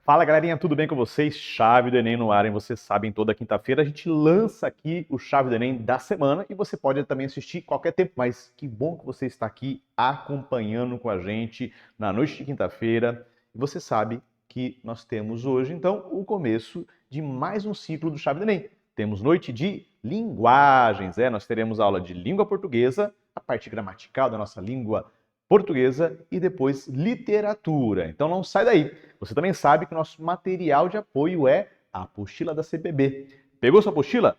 Fala galerinha, tudo bem com vocês? Chave do Enem no ar, hein? Vocês sabem, toda quinta-feira a gente lança aqui o Chave do Enem da semana e você pode também assistir qualquer tempo, mas que bom que você está aqui acompanhando com a gente na noite de quinta-feira. E você sabe que nós temos hoje, então, o começo de mais um ciclo do Chave do Enem. Temos noite de linguagens, nós teremos aula de língua portuguesa, a parte gramatical da nossa língua portuguesa e depois literatura. Então não sai daí. Você também sabe que nosso material de apoio é a apostila da CPB. Pegou sua apostila?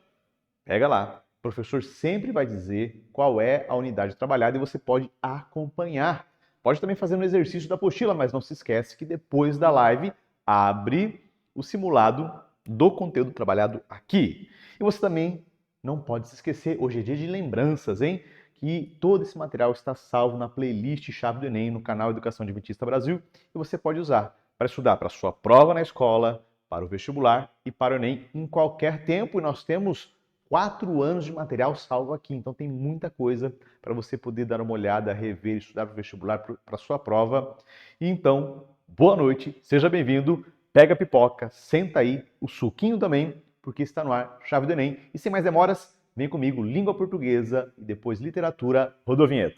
Pega lá. O professor sempre vai dizer qual é a unidade trabalhada e você pode acompanhar. Pode também fazer um exercício da apostila, mas não se esquece que depois da live abre o simulado do conteúdo trabalhado aqui. E você também não pode se esquecer, hoje é dia de lembranças, hein? Que todo esse material está salvo na playlist Chave do Enem no canal Educação Adventista Brasil e você pode usar para estudar para a sua prova na escola, para o vestibular e para o Enem em qualquer tempo. E nós temos 4 anos de material salvo aqui, então tem muita coisa para você poder dar uma olhada, rever, estudar para o vestibular, para a sua prova. E então, boa noite, seja bem-vindo, pega a pipoca, senta aí, o suquinho também, porque está no ar Chave do Enem. E sem mais demoras, vem comigo, língua portuguesa e depois literatura, rodou a vinheta.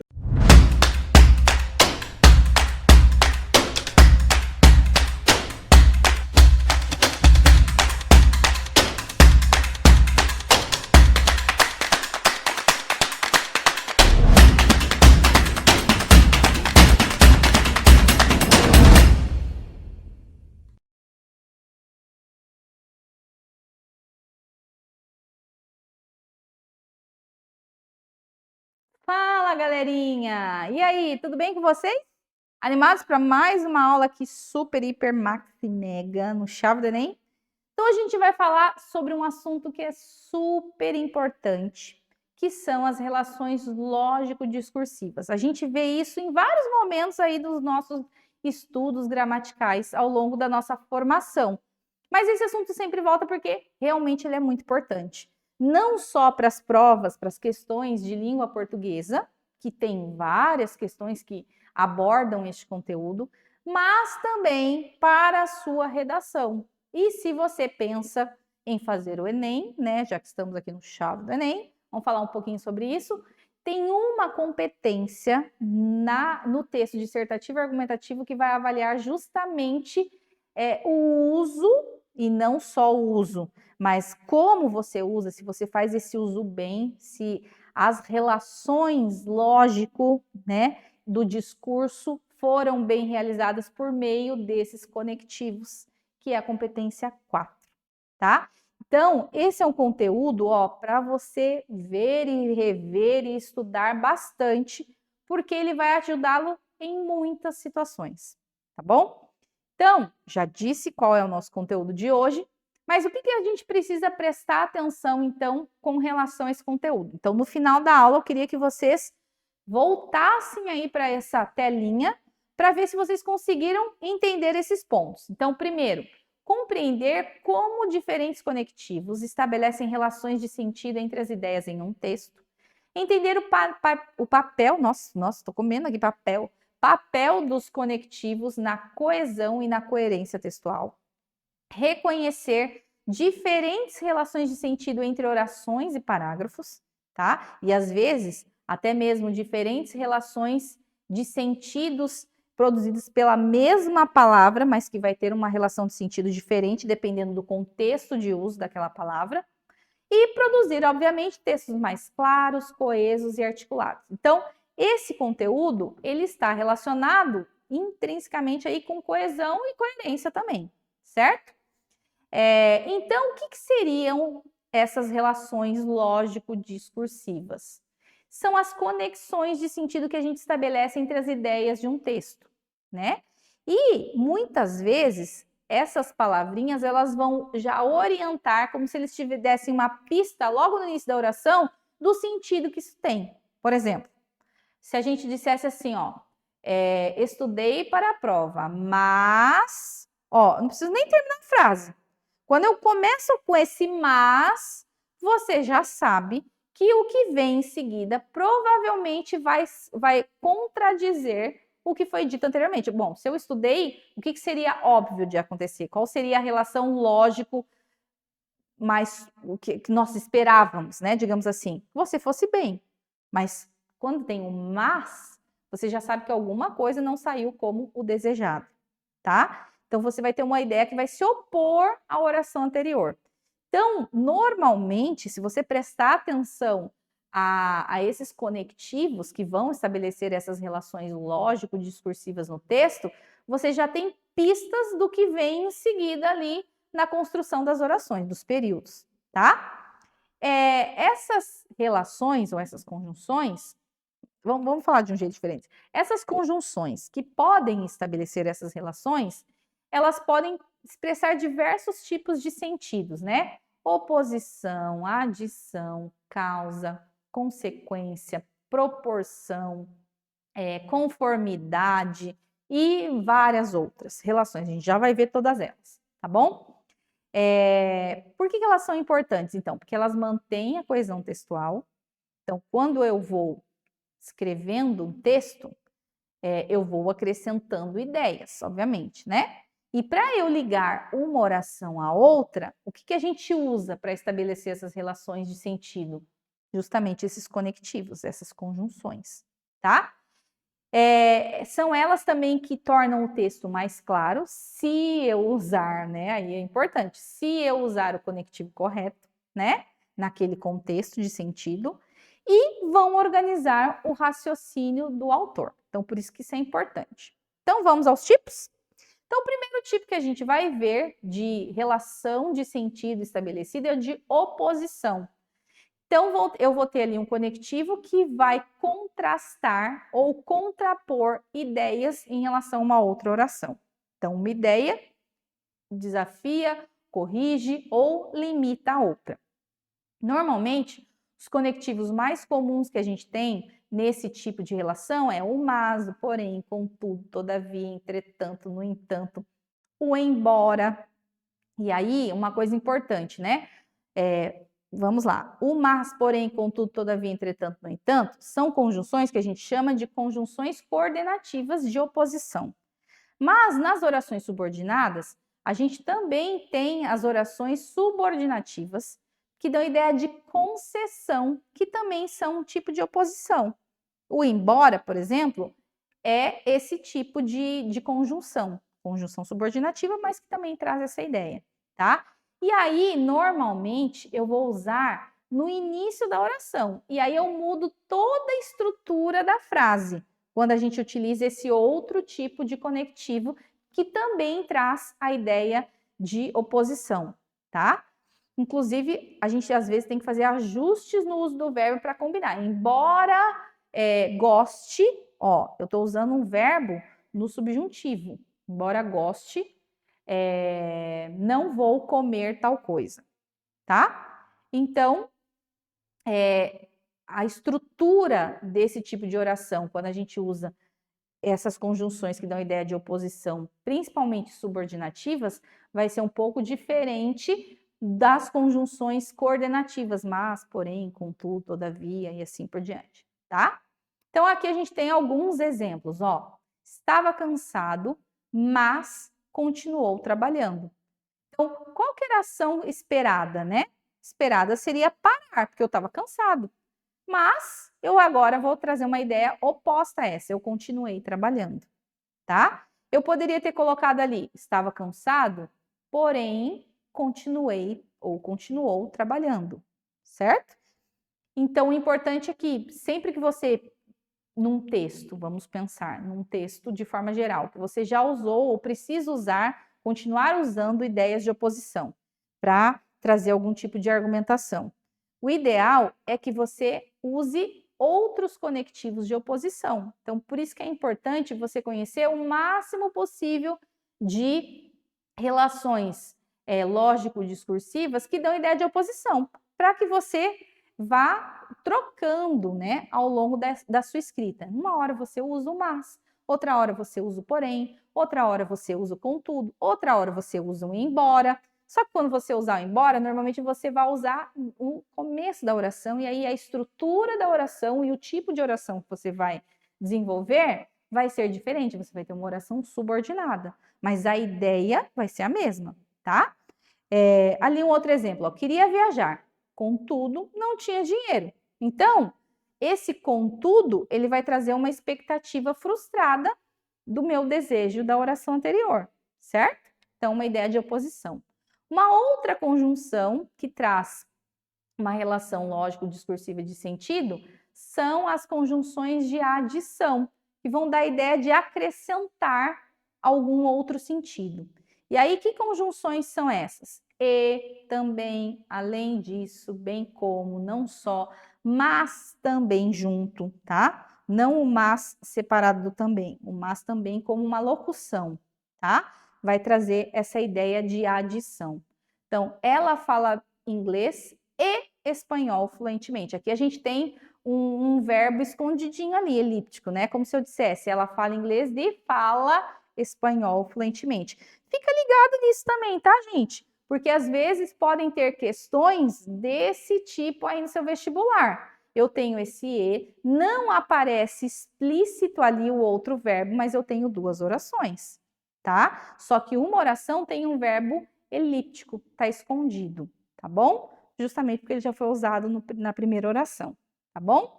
Fala, galerinha! E aí, tudo bem com vocês? Animados para mais uma aula aqui super, hiper, maxi, mega no Chave do Enem? Então, a gente vai falar sobre um assunto que é super importante, que são as relações lógico-discursivas. A gente vê isso em vários momentos aí dos nossos estudos gramaticais ao longo da nossa formação. Mas esse assunto sempre volta porque realmente ele é muito importante. Não só para as provas, para as questões de língua portuguesa, que tem várias questões que abordam este conteúdo, mas também para a sua redação. E se você pensa em fazer o Enem, né, já que estamos aqui no Chave do Enem, vamos falar um pouquinho sobre isso. Tem uma competência no texto dissertativo e argumentativo que vai avaliar justamente o uso, e não só o uso, mas como você usa, se você faz esse uso bem, se as relações lógico, né, do discurso foram bem realizadas por meio desses conectivos, que é a competência 4, tá? Então, esse é um conteúdo, para você ver e rever e estudar bastante, porque ele vai ajudá-lo em muitas situações, tá bom? Então, já disse qual é o nosso conteúdo de hoje, mas o que a gente precisa prestar atenção, então, com relação a esse conteúdo? Então, no final da aula, eu queria que vocês voltassem aí para essa telinha para ver se vocês conseguiram entender esses pontos. Então, primeiro, compreender como diferentes conectivos estabelecem relações de sentido entre as ideias em um texto. Entender o papel, nossa, estou comendo aqui papel dos conectivos na coesão e na coerência textual. Reconhecer diferentes relações de sentido entre orações e parágrafos, tá? E às vezes, até mesmo diferentes relações de sentidos produzidos pela mesma palavra, mas que vai ter uma relação de sentido diferente dependendo do contexto de uso daquela palavra. E produzir, obviamente, textos mais claros, coesos e articulados. Então, esse conteúdo, ele está relacionado intrinsecamente aí com coesão e coerência também, certo? Então, o que seriam essas relações lógico-discursivas? São as conexões de sentido que a gente estabelece entre as ideias de um texto, né? E, muitas vezes, essas palavrinhas, elas vão já orientar, como se eles tivessem uma pista logo no início da oração, do sentido que isso tem. Por exemplo, se a gente dissesse assim, estudei para a prova, mas, não preciso nem terminar a frase. Quando eu começo com esse mas, você já sabe que o que vem em seguida provavelmente vai contradizer o que foi dito anteriormente. Bom, se eu estudei, o que seria óbvio de acontecer? Qual seria a relação lógico mais o que nós esperávamos, né? Digamos assim, que você fosse bem. Mas quando tem um mas, você já sabe que alguma coisa não saiu como o desejado, tá? Então você vai ter uma ideia que vai se opor à oração anterior. Então, normalmente, se você prestar atenção a esses conectivos que vão estabelecer essas relações lógico-discursivas no texto, você já tem pistas do que vem em seguida ali na construção das orações, dos períodos, tá? Essas relações ou essas conjunções, vamos falar de um jeito diferente. Essas conjunções que podem estabelecer essas relações, elas podem expressar diversos tipos de sentidos, né? Oposição, adição, causa, consequência, proporção, conformidade e várias outras relações. A gente já vai ver todas elas, tá bom? Por que elas são importantes, então? Porque elas mantêm a coesão textual. Então, quando eu vou escrevendo um texto, eu vou acrescentando ideias, obviamente, né? E para eu ligar uma oração à outra, o que a gente usa para estabelecer essas relações de sentido? Justamente esses conectivos, essas conjunções, tá? São elas também que tornam o texto mais claro, se eu usar, né? Aí é importante, se eu usar o conectivo correto, né? Naquele contexto de sentido, e vão organizar o raciocínio do autor. Então, por isso que isso é importante. Então, vamos aos tipos? Então, o primeiro tipo que a gente vai ver de relação de sentido estabelecida é o de oposição. Então, eu vou ter ali um conectivo que vai contrastar ou contrapor ideias em relação a uma outra oração. Então, uma ideia desafia, corrige ou limita a outra. Normalmente, os conectivos mais comuns que a gente tem nesse tipo de relação é o mas, o porém, contudo, todavia, entretanto, no entanto, o embora. E aí, uma coisa importante, né? Vamos lá. O mas, porém, contudo, todavia, entretanto, no entanto, são conjunções que a gente chama de conjunções coordenativas de oposição. Mas nas orações subordinadas, a gente também tem as orações subordinativas, que dão ideia de concessão, que também são um tipo de oposição. O embora, por exemplo, é esse tipo de conjunção subordinativa, mas que também traz essa ideia, tá? E aí, normalmente, eu vou usar no início da oração, e aí eu mudo toda a estrutura da frase, quando a gente utiliza esse outro tipo de conectivo, que também traz a ideia de oposição, tá? Inclusive, a gente às vezes tem que fazer ajustes no uso do verbo para combinar. Embora goste, ó, eu estou usando um verbo no subjuntivo. Embora goste, não vou comer tal coisa, tá? Então, a estrutura desse tipo de oração, quando a gente usa essas conjunções que dão ideia de oposição, principalmente subordinativas, vai ser um pouco diferente das conjunções coordenativas, mas, porém, contudo, todavia e assim por diante, tá? Então, aqui a gente tem alguns exemplos, ó. Estava cansado, mas continuou trabalhando. Então, qual que era a ação esperada, né? Esperada seria parar, porque eu estava cansado. Mas eu agora vou trazer uma ideia oposta a essa. Eu continuei trabalhando, tá? Eu poderia ter colocado ali, estava cansado, porém continuei ou continuou trabalhando, certo? Então, o importante é que sempre que você, num texto, vamos pensar, num texto de forma geral, que você já usou ou precisa usar, continuar usando ideias de oposição para trazer algum tipo de argumentação. O ideal é que você use outros conectivos de oposição. Então, por isso que é importante você conhecer o máximo possível de relações lógico-discursivas que dão ideia de oposição, para que você vá trocando, né, ao longo da sua escrita. Uma hora você usa o mas, outra hora você usa o porém, outra hora você usa o contudo, outra hora você usa o embora. Só que quando você usar o embora, normalmente você vai usar o começo da oração, e aí a estrutura da oração e o tipo de oração que você vai desenvolver vai ser diferente, você vai ter uma oração subordinada, mas a ideia vai ser a mesma, tá? Ali um outro exemplo, ó, queria viajar, contudo, não tinha dinheiro. Então, esse contudo, ele vai trazer uma expectativa frustrada do meu desejo da oração anterior, certo? Então, uma ideia de oposição. Uma outra conjunção que traz uma relação lógico-discursiva de sentido são as conjunções de adição, que vão dar a ideia de acrescentar algum outro sentido. E aí, que conjunções são essas? E, também, além disso, bem como, não só, mas também junto, tá? Não o mas separado do também, o mas também como uma locução, tá? Vai trazer essa ideia de adição. Então, ela fala inglês e espanhol fluentemente. Aqui a gente tem um verbo escondidinho ali, elíptico, né? Como se eu dissesse, ela fala inglês e fala espanhol fluentemente. Fica ligado nisso também, tá, gente? Porque às vezes podem ter questões desse tipo aí no seu vestibular. Eu tenho esse e, não aparece explícito ali o outro verbo, mas eu tenho duas orações, tá? Só que uma oração tem um verbo elíptico, tá escondido, tá bom? Justamente porque ele já foi usado na primeira oração, tá bom?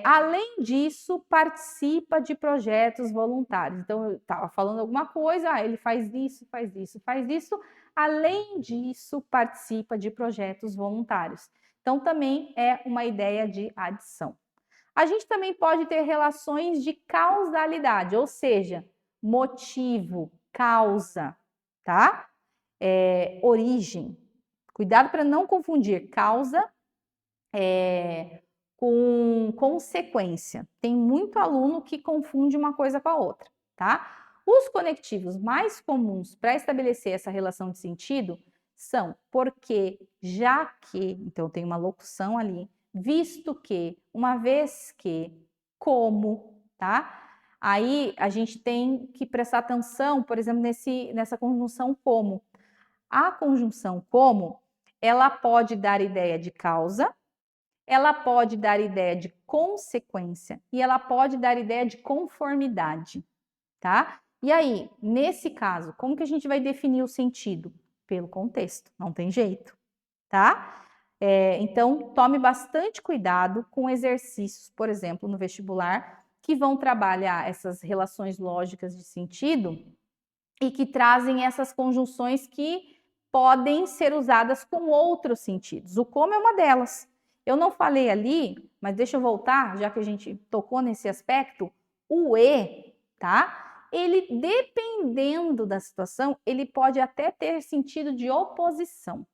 Além disso, participa de projetos voluntários. Então, eu estava falando alguma coisa, ele faz isso, faz isso, faz isso. Além disso, participa de projetos voluntários. Então, também é uma ideia de adição. A gente também pode ter relações de causalidade, ou seja, motivo, causa, tá? Origem. Cuidado para não confundir causa com consequência. Tem muito aluno que confunde uma coisa com a outra, tá? Os conectivos mais comuns para estabelecer essa relação de sentido são porque, já que, então tem uma locução ali, visto que, uma vez que, como, tá? Aí a gente tem que prestar atenção, por exemplo, nessa conjunção como. A conjunção como, ela pode dar ideia de causa, ela pode dar ideia de consequência e ela pode dar ideia de conformidade, tá? E aí, nesse caso, como que a gente vai definir o sentido? Pelo contexto, não tem jeito, tá? Então, tome bastante cuidado com exercícios, por exemplo, no vestibular, que vão trabalhar essas relações lógicas de sentido e que trazem essas conjunções que podem ser usadas com outros sentidos. O como é uma delas. Eu não falei ali, mas deixa eu voltar, já que a gente tocou nesse aspecto, o e, tá? Ele, dependendo da situação, ele pode até ter sentido de oposição,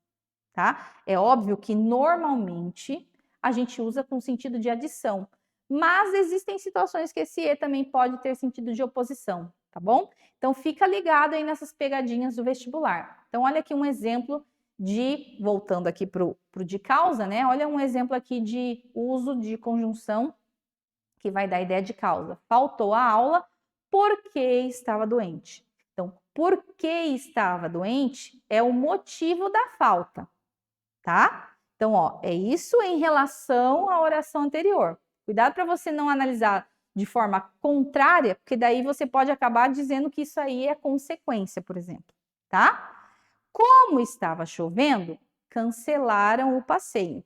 tá? É óbvio que normalmente a gente usa com sentido de adição, mas existem situações que esse e também pode ter sentido de oposição, tá bom? Então fica ligado aí nessas pegadinhas do vestibular. Então olha aqui um exemplo voltando aqui pro de causa, né? Olha um exemplo aqui de uso de conjunção que vai dar a ideia de causa. Faltou a aula porque estava doente. Então, porque estava doente é o motivo da falta, tá? Então, ó, é isso em relação à oração anterior. Cuidado para você não analisar de forma contrária, porque daí você pode acabar dizendo que isso aí é consequência, por exemplo, tá? Como estava chovendo, cancelaram o passeio.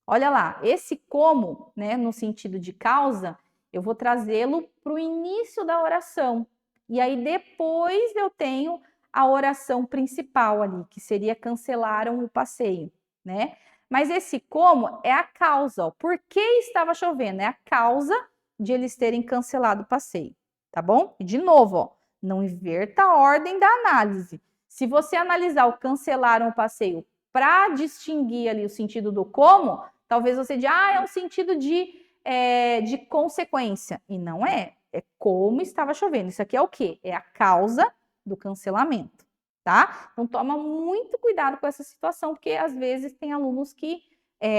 Olha lá, esse como, né, no sentido de causa, eu vou trazê-lo para o início da oração. E aí depois eu tenho a oração principal ali, que seria cancelaram o passeio, né? Mas esse como é a causa, ó. Por que estava chovendo? É a causa de eles terem cancelado o passeio, tá bom? E de novo, ó, não inverta a ordem da análise. Se você analisar o cancelaram o passeio para distinguir ali o sentido do como, talvez você diga, é um sentido de consequência. E não é. É como estava chovendo. Isso aqui é o quê? É a causa do cancelamento, tá? Então, toma muito cuidado com essa situação, porque às vezes tem alunos que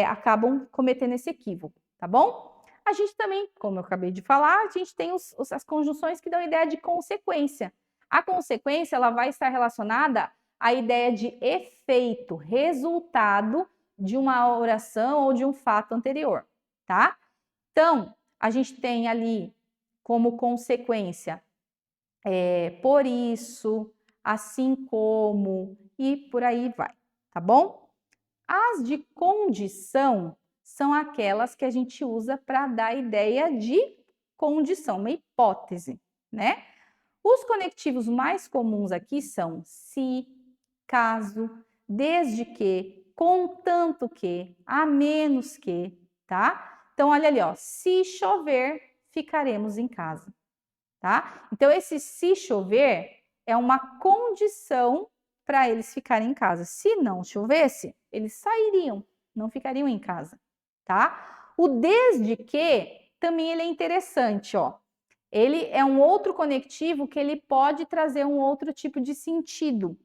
acabam cometendo esse equívoco, tá bom? A gente também, como eu acabei de falar, a gente tem as conjunções que dão ideia de consequência. A consequência, ela vai estar relacionada à ideia de efeito, resultado de uma oração ou de um fato anterior, tá? Então, a gente tem ali como consequência. Por isso, assim como, e por aí vai, tá bom? As de condição são aquelas que a gente usa para dar a ideia de condição, uma hipótese, né? Os conectivos mais comuns aqui são se, caso, desde que, contanto que, a menos que, tá? Então, olha ali, ó, se chover, ficaremos em casa, tá? Então, esse se chover é uma condição para eles ficarem em casa. Se não chovesse, eles sairiam, não ficariam em casa, tá? O desde que também ele é interessante, ó. Ele é um outro conectivo que ele pode trazer um outro tipo de sentido.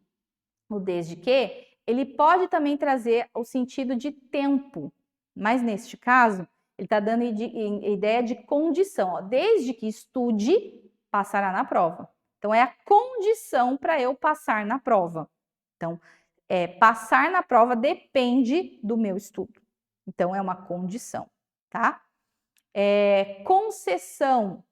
O desde que, ele pode também trazer o sentido de tempo, mas neste caso, ele está dando ideia de condição. Ó. Desde que estude, passará na prova. Então, é a condição para eu passar na prova. Então, passar na prova depende do meu estudo. Então, é uma condição, tá? Concessão,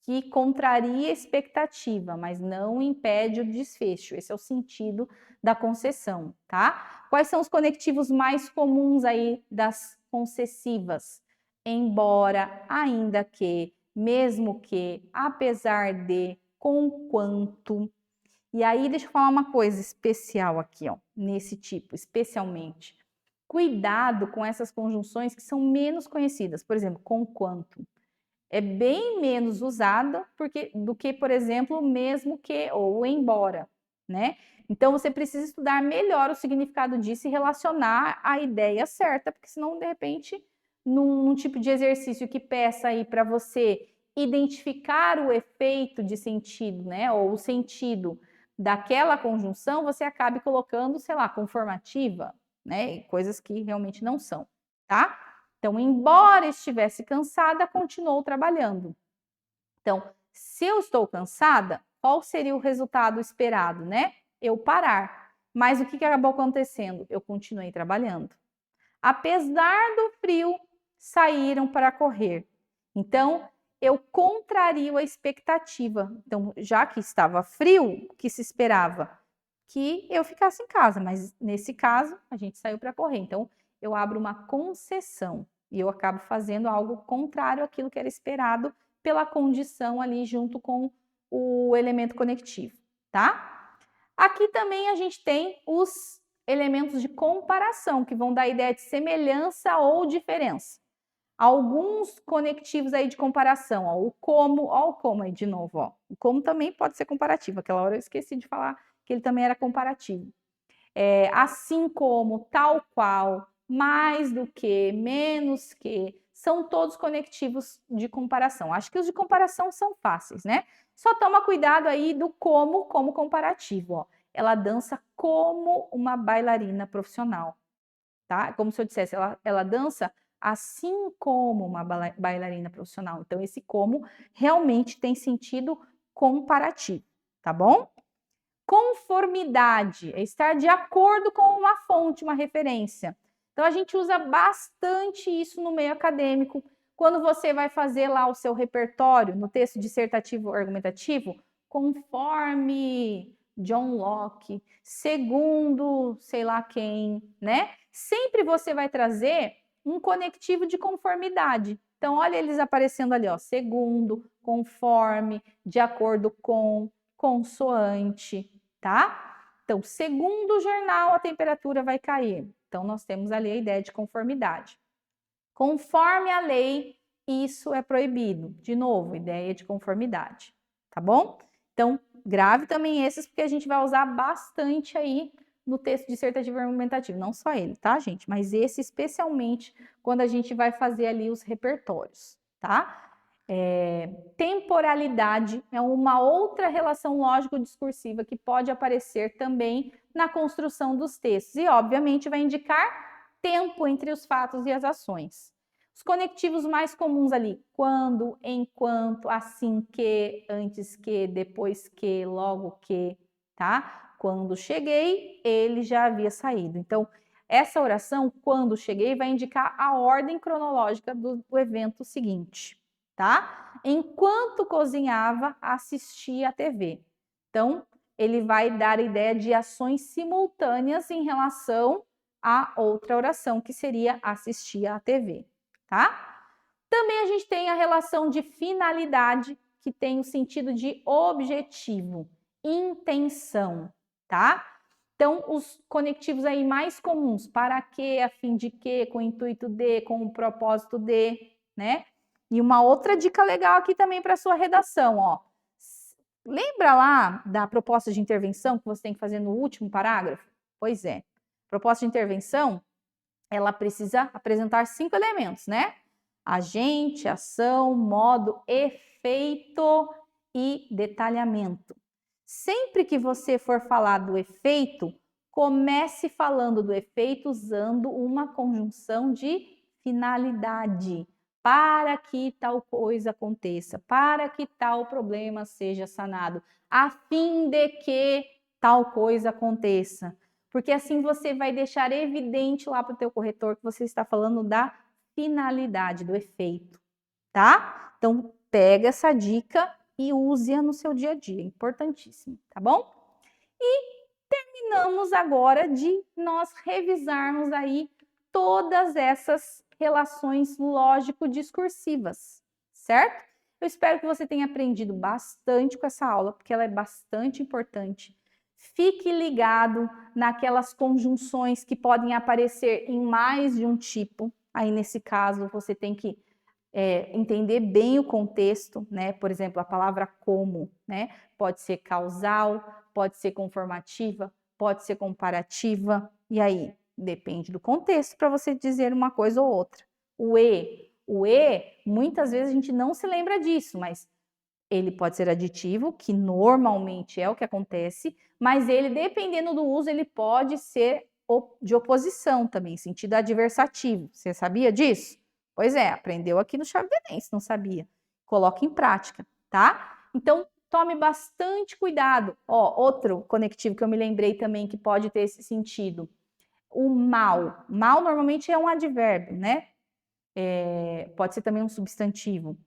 que contraria a expectativa, mas não impede o desfecho. Esse é o sentido da concessão, tá? Quais são os conectivos mais comuns aí das concessivas? Embora, ainda que, mesmo que, apesar de, conquanto. E aí, deixa eu falar uma coisa especial aqui, ó, nesse tipo, especialmente. Cuidado com essas conjunções que são menos conhecidas. Por exemplo, conquanto é bem menos usada do que, por exemplo, mesmo que ou embora, né? Então você precisa estudar melhor o significado disso e relacionar a ideia certa, porque senão, de repente, num tipo de exercício que peça aí para você identificar o efeito de sentido, né? Ou o sentido daquela conjunção, você acabe colocando, sei lá, conformativa, né? Coisas que realmente não são, tá? Então, embora estivesse cansada, continuou trabalhando. Então, se eu estou cansada, qual seria o resultado esperado, né? Eu parar. Mas o que acabou acontecendo? Eu continuei trabalhando. Apesar do frio, saíram para correr. Então, eu contrario a expectativa. Então, já que estava frio, o que se esperava? Que eu ficasse em casa, mas nesse caso, a gente saiu para correr. Então, eu abro uma concessão e eu acabo fazendo algo contrário àquilo que era esperado pela condição ali junto com o elemento conectivo, tá? Aqui também a gente tem os elementos de comparação, que vão dar a ideia de semelhança ou diferença. Alguns conectivos aí de comparação, ó, o como aí de novo, ó. O como também pode ser comparativo, aquela hora eu esqueci de falar que ele também era comparativo. Assim como, tal qual, mais do que, menos que, são todos conectivos de comparação. Acho que os de comparação são fáceis, né? Só toma cuidado aí do como comparativo, ó. Ela dança como uma bailarina profissional, tá? Como se eu dissesse, ela dança assim como uma bailarina profissional. Então, esse como realmente tem sentido comparativo, tá bom? Conformidade é estar de acordo com uma fonte, uma referência. Então, a gente usa bastante isso no meio acadêmico. Quando você vai fazer lá o seu repertório no texto dissertativo ou argumentativo, conforme John Locke, segundo sei lá quem, né? Sempre você vai trazer um conectivo de conformidade. Então, olha eles aparecendo ali, ó, segundo, conforme, de acordo com, consoante, tá? Então, segundo o jornal, a temperatura vai cair. Então, nós temos ali a ideia de conformidade. Conforme a lei, isso é proibido. De novo, ideia de conformidade, tá bom? Então, grave também esses, porque a gente vai usar bastante aí no texto dissertativo e argumentativo. Não só ele, tá, gente? Mas esse especialmente quando a gente vai fazer ali os repertórios, tá? Temporalidade é uma outra relação lógico-discursiva que pode aparecer também na construção dos textos e, obviamente, vai indicar tempo entre os fatos e as ações. Os conectivos mais comuns ali, quando, enquanto, assim que, antes que, depois que, logo que, tá? Quando cheguei, ele já havia saído. Então, essa oração, quando cheguei, vai indicar a ordem cronológica do evento seguinte. tá? Enquanto cozinhava, assistia à TV. Então, ele vai dar a ideia de ações simultâneas em relação a outra oração, que seria assistir à TV, tá? Também a gente tem a relação de finalidade, que tem o sentido de objetivo, intenção, tá? Então, os conectivos aí mais comuns, para quê, a fim de quê, com o intuito de, com o propósito de, né? E uma outra dica legal aqui também para sua redação, ó. Lembra lá da proposta de intervenção que você tem que fazer no último parágrafo? Pois é. Proposta de intervenção, ela precisa apresentar 5 elementos, né? Agente, ação, modo, efeito e detalhamento. Sempre que você for falar do efeito, comece falando do efeito usando uma conjunção de finalidade. Para que tal coisa aconteça, para que tal problema seja sanado, a fim de que tal coisa aconteça. Porque assim você vai deixar evidente lá para o teu corretor que você está falando da finalidade, do efeito, tá? Então, pega essa dica e use-a no seu dia a dia, importantíssimo, tá bom? E terminamos agora de nós revisarmos aí todas essas relações lógico-discursivas, certo? Eu espero que você tenha aprendido bastante com essa aula, porque ela é bastante importante. Fique ligado naquelas conjunções que podem aparecer em mais de um tipo. Aí, nesse caso, você tem que entender bem o contexto, né? Por exemplo, a palavra como, né? Pode ser causal, pode ser conformativa, pode ser comparativa. E aí, depende do contexto para você dizer uma coisa ou outra. O e, muitas vezes a gente não se lembra disso, mas ele pode ser aditivo, que normalmente é o que acontece, mas ele, dependendo do uso, ele pode ser de oposição também, sentido adversativo. Você sabia disso? Pois é, aprendeu aqui no Chave do Enem, se não sabia. Coloque em prática, tá? Então, tome bastante cuidado. Ó, outro conectivo que eu me lembrei também que pode ter esse sentido. O mal. Mal normalmente é um advérbio, né? Pode ser também um substantivo.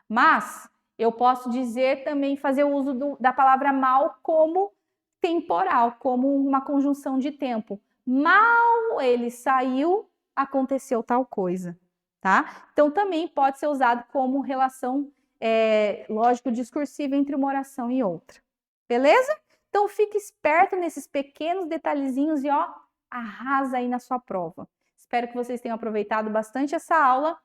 Mas eu posso dizer também, fazer o uso da palavra mal como temporal, como uma conjunção de tempo. Mal ele saiu, aconteceu tal coisa, tá? Então também pode ser usado como relação lógico-discursiva entre uma oração e outra. Beleza? Então fique esperto nesses pequenos detalhezinhos e ó, arrasa aí na sua prova. Espero que vocês tenham aproveitado bastante essa aula.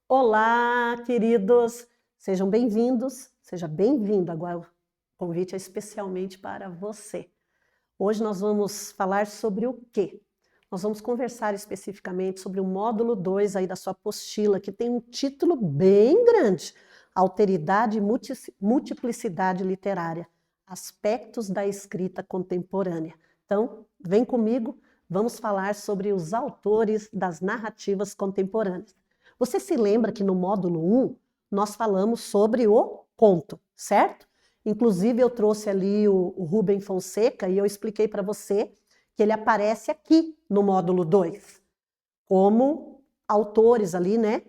Olá, queridos! Sejam bem-vindos, seja bem-vindo. Agora o convite é especialmente para você. Hoje nós vamos falar sobre o quê? Nós vamos conversar especificamente sobre o módulo 2 aí da sua apostila, que tem um título bem grande: Alteridade e Multiplicidade Literária, Aspectos da Escrita Contemporânea. Então, vem comigo, vamos falar sobre os autores das narrativas contemporâneas. Você se lembra que no módulo 1 nós falamos sobre o conto, certo? Inclusive eu trouxe ali o Rubem Fonseca e eu expliquei para você que ele aparece aqui no módulo 2, como autores ali, né?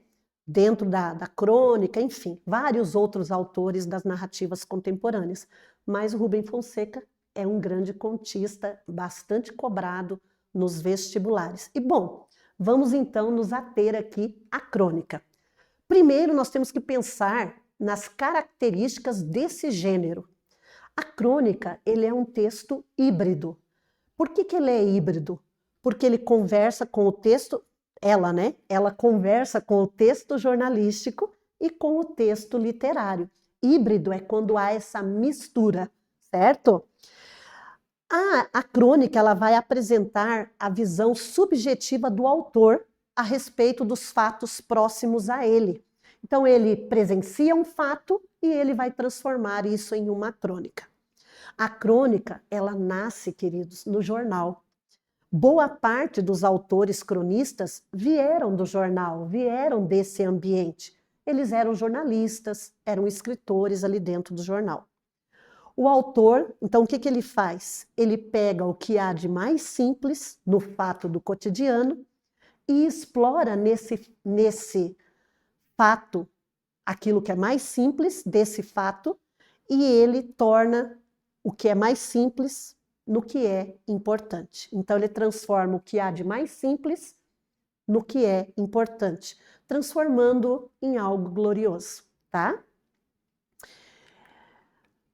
Dentro da crônica, enfim, vários outros autores das narrativas contemporâneas. Mas o Rubem Fonseca é um grande contista, bastante cobrado nos vestibulares. E bom, vamos então nos ater aqui à crônica. Primeiro, nós temos que pensar nas características desse gênero. A crônica, ele é um texto híbrido. Por que ele é híbrido? Porque ele conversa com o texto, ela conversa com o texto jornalístico e com o texto literário. Híbrido é quando há essa mistura, certo? A crônica ela vai apresentar a visão subjetiva do autor a respeito dos fatos próximos a ele. Então ele presencia um fato e ele vai transformar isso em uma crônica. A crônica, ela nasce, queridos, no jornal. Boa parte dos autores cronistas vieram do jornal, vieram desse ambiente. Eles eram jornalistas, eram escritores ali dentro do jornal. O autor, então, o que ele faz? Ele pega o que há de mais simples no fato do cotidiano e explora nesse fato aquilo que é mais simples desse fato e ele torna o que é mais simples no que é importante. Então, ele transforma o que há de mais simples no que é importante, transformando em algo glorioso, tá?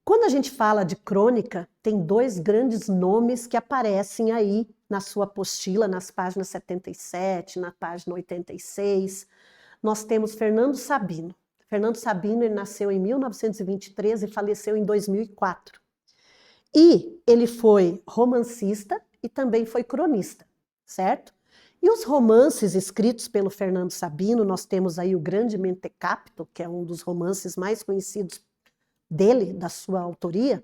Quando a gente fala de crônica, tem dois grandes nomes que aparecem aí na sua apostila, nas páginas 77, na página 86. Nós temos Fernando Sabino. Fernando Sabino, ele nasceu em 1923 e faleceu em 2004. E ele foi romancista e também foi cronista, certo? E os romances escritos pelo Fernando Sabino, nós temos aí o Grande Mentecapto, que é um dos romances mais conhecidos dele, da sua autoria,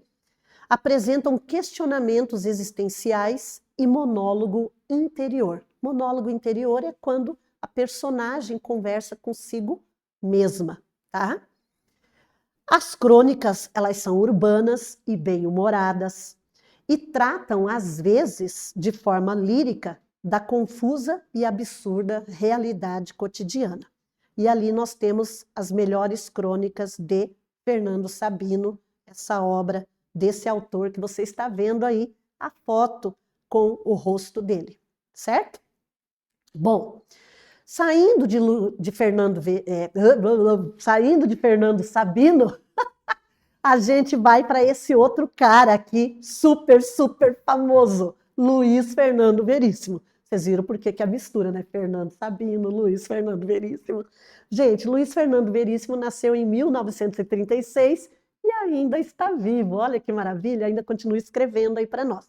apresentam questionamentos existenciais e monólogo interior. Monólogo interior é quando a personagem conversa consigo mesma, tá? As crônicas, elas são urbanas e bem-humoradas e tratam, às vezes, de forma lírica, da confusa e absurda realidade cotidiana. E ali nós temos as melhores crônicas de Fernando Sabino, essa obra desse autor que você está vendo aí, a foto com o rosto dele, certo? Bom, saindo de Fernando Sabino, a gente vai para esse outro cara aqui, super, super famoso, Luiz Fernando Veríssimo. Vocês viram por que a mistura, né? Fernando Sabino, Luiz Fernando Veríssimo. Gente, Luiz Fernando Veríssimo nasceu em 1936 e ainda está vivo. Olha que maravilha, ainda continua escrevendo aí para nós.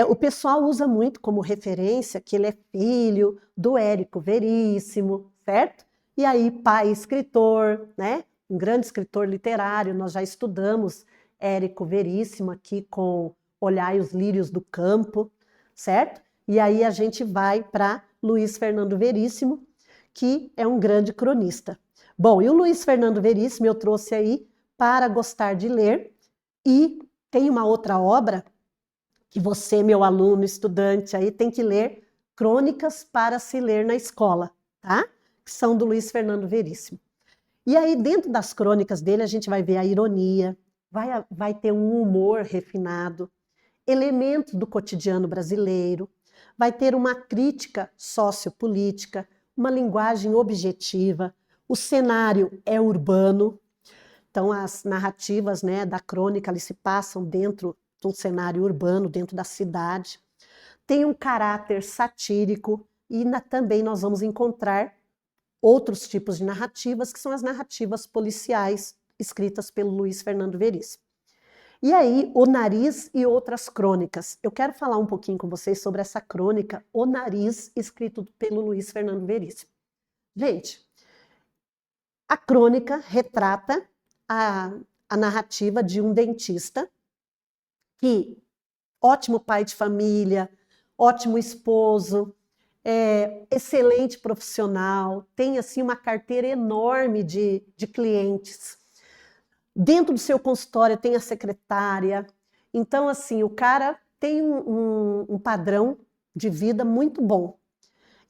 O pessoal usa muito como referência que ele é filho do Érico Veríssimo, certo? E aí, pai escritor, né? Um grande escritor literário, nós já estudamos Érico Veríssimo aqui com Olhai os Lírios do Campo, certo? E aí a gente vai para Luiz Fernando Veríssimo, que é um grande cronista. Bom, e o Luiz Fernando Veríssimo eu trouxe aí para gostar de ler, e tem uma outra obra que você, meu aluno, estudante aí, tem que ler, Crônicas para se ler na escola, tá? Que são do Luiz Fernando Veríssimo. E aí, dentro das crônicas dele, a gente vai ver a ironia, vai ter um humor refinado, elementos do cotidiano brasileiro, vai ter uma crítica sociopolítica, uma linguagem objetiva, o cenário é urbano, então as narrativas, né, da crônica elas se passam dentro de um cenário urbano, dentro da cidade, tem um caráter satírico e também nós vamos encontrar outros tipos de narrativas, que são as narrativas policiais escritas pelo Luiz Fernando Veríssimo. E aí, O Nariz e Outras Crônicas. Eu quero falar um pouquinho com vocês sobre essa crônica, O Nariz, escrito pelo Luiz Fernando Veríssimo. Gente, a crônica retrata a narrativa de um dentista que, ótimo pai de família, ótimo esposo, excelente profissional, tem assim uma carteira enorme de clientes. Dentro do seu consultório tem a secretária. Então, assim, o cara tem um padrão de vida muito bom.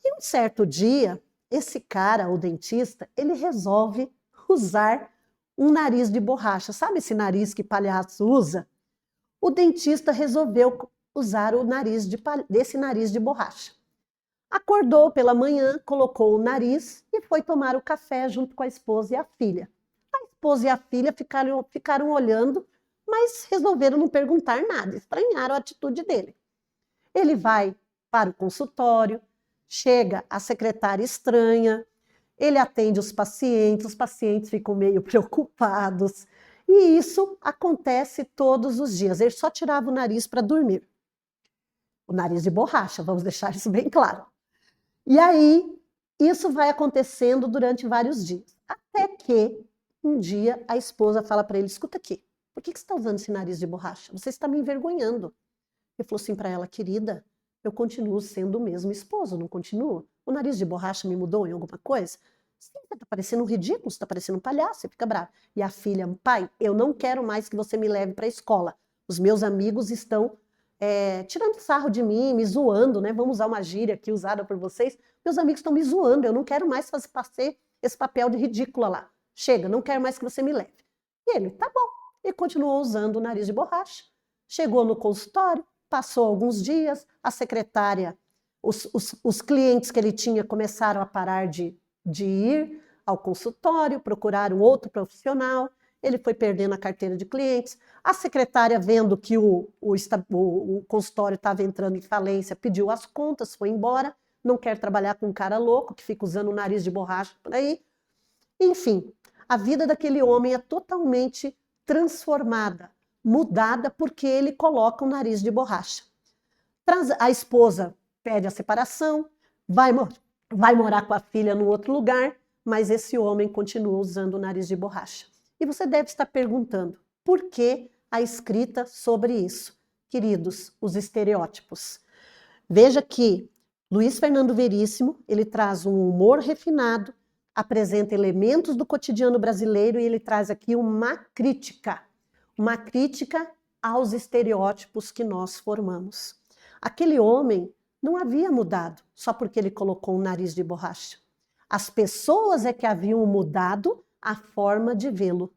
E um certo dia, esse cara, o dentista, ele resolve usar um nariz de borracha. Sabe esse nariz que palhaço usa? O dentista resolveu usar o nariz desse nariz de borracha. Acordou pela manhã, colocou o nariz e foi tomar o café junto com a esposa e a filha. A esposa e a filha ficaram olhando, mas resolveram não perguntar nada, estranharam a atitude dele. Ele vai para o consultório, chega a secretária estranha, ele atende os pacientes ficam meio preocupados, e isso acontece todos os dias. Ele só tirava o nariz para dormir. O nariz de borracha, vamos deixar isso bem claro. E aí, isso vai acontecendo durante vários dias. Até que um dia a esposa fala para ele, escuta aqui, por que você está usando esse nariz de borracha? Você está me envergonhando. Ele falou assim para ela, querida, eu continuo sendo o mesmo esposo, não continuo? O nariz de borracha me mudou em alguma coisa? Sim, você está parecendo um ridículo, você está parecendo um palhaço, você fica bravo. E a filha, pai, eu não quero mais que você me leve para a escola. Os meus amigos estão tirando sarro de mim, me zoando, né? Vamos usar uma gíria aqui usada por vocês. Meus amigos estão me zoando, eu não quero mais fazer esse papel de ridícula lá. Chega, não quero mais que você me leve. E ele, tá bom. E continuou usando o nariz de borracha. Chegou no consultório, passou alguns dias, a secretária, os clientes que ele tinha começaram a parar de ir ao consultório, procurar um outro profissional, ele foi perdendo a carteira de clientes, a secretária vendo que o consultório estava entrando em falência, pediu as contas, foi embora, não quer trabalhar com um cara louco que fica usando o nariz de borracha por aí. Enfim, a vida daquele homem é totalmente transformada, mudada porque ele coloca o nariz de borracha. A esposa pede a separação, vai morar com a filha num outro lugar, mas esse homem continua usando o nariz de borracha. E você deve estar perguntando, por que a escrita sobre isso? Queridos, os estereótipos. Veja que Luiz Fernando Veríssimo, ele traz um humor refinado, apresenta elementos do cotidiano brasileiro e ele traz aqui uma crítica aos estereótipos que nós formamos. Aquele homem não havia mudado só porque ele colocou um nariz de borracha. As pessoas é que haviam mudado a forma de vê-lo.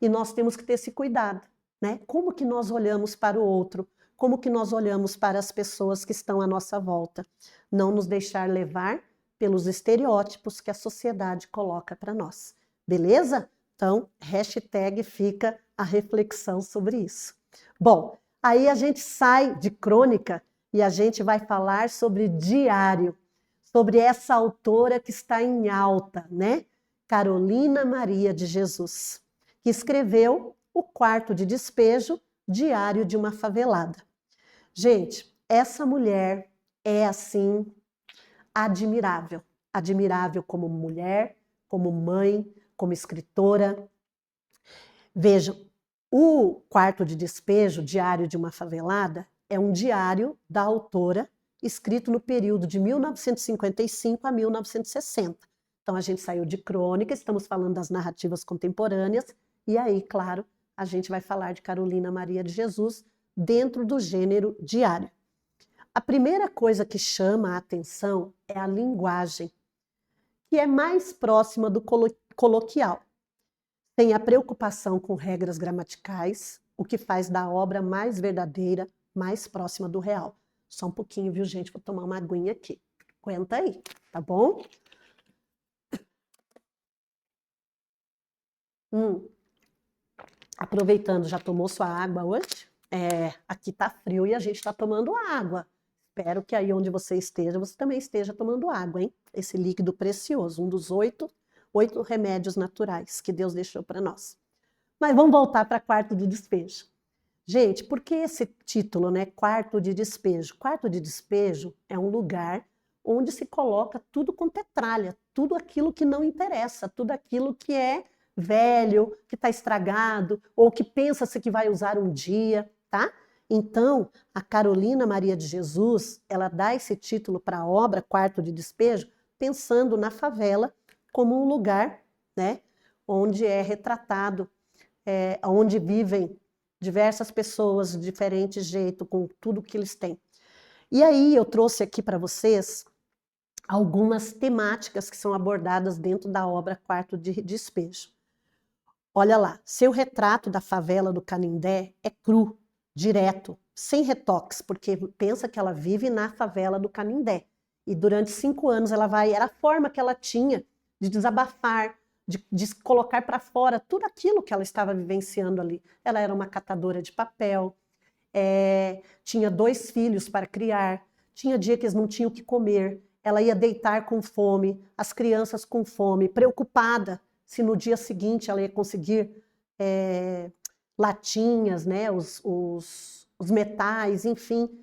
E nós temos que ter esse cuidado, né? Como que nós olhamos para o outro? Como que nós olhamos para as pessoas que estão à nossa volta? Não nos deixar levar pelos estereótipos que a sociedade coloca para nós. Beleza? Então, hashtag fica a reflexão sobre isso. Bom, aí a gente sai de crônica e a gente vai falar sobre diário, sobre essa autora que está em alta, né? Carolina Maria de Jesus, que escreveu O Quarto de Despejo, Diário de uma Favelada. Gente, essa mulher é assim admirável. Admirável como mulher, como mãe, como escritora. Vejam, O Quarto de Despejo, Diário de uma Favelada, é um diário da autora escrito no período de 1955 a 1960. Então, a gente saiu de crônica, estamos falando das narrativas contemporâneas, e aí, claro, a gente vai falar de Carolina Maria de Jesus dentro do gênero diário. A primeira coisa que chama a atenção é a linguagem, que é mais próxima do coloquial. Tem a preocupação com regras gramaticais, o que faz da obra mais verdadeira, mais próxima do real. Só um pouquinho, viu, gente? Vou tomar uma aguinha aqui. Aguenta aí, tá bom? Aproveitando, já tomou sua água hoje? Aqui tá frio e a gente tá tomando água. Espero que aí onde você esteja, você também esteja tomando água, hein? Esse líquido precioso, um dos 8 remédios naturais que Deus deixou para nós. Mas vamos voltar para Quarto de Despejo. Gente, por que esse título, né? Quarto de Despejo. Quarto de Despejo é um lugar onde se coloca tudo quanto é tralha, tudo aquilo que não interessa, tudo aquilo que é velho, que está estragado, ou que pensa-se que vai usar um dia, tá? Então, a Carolina Maria de Jesus, ela dá esse título para a obra Quarto de Despejo, pensando na favela como um lugar, né, onde é retratado, onde vivem diversas pessoas de diferente jeito, com tudo que eles têm. E aí eu trouxe aqui para vocês algumas temáticas que são abordadas dentro da obra Quarto de Despejo. Olha lá, seu retrato da favela do Canindé é cru, direto, sem retoques, porque pensa que ela vive na favela do Canindé. E durante 5 anos era a forma que ela tinha de desabafar, de colocar para fora tudo aquilo que ela estava vivenciando ali. Ela era uma catadora de papel, tinha 2 filhos para criar, tinha dia que eles não tinham o que comer, ela ia deitar com fome, as crianças com fome, preocupada se no dia seguinte ela ia conseguir latinhas, né, os metais, enfim,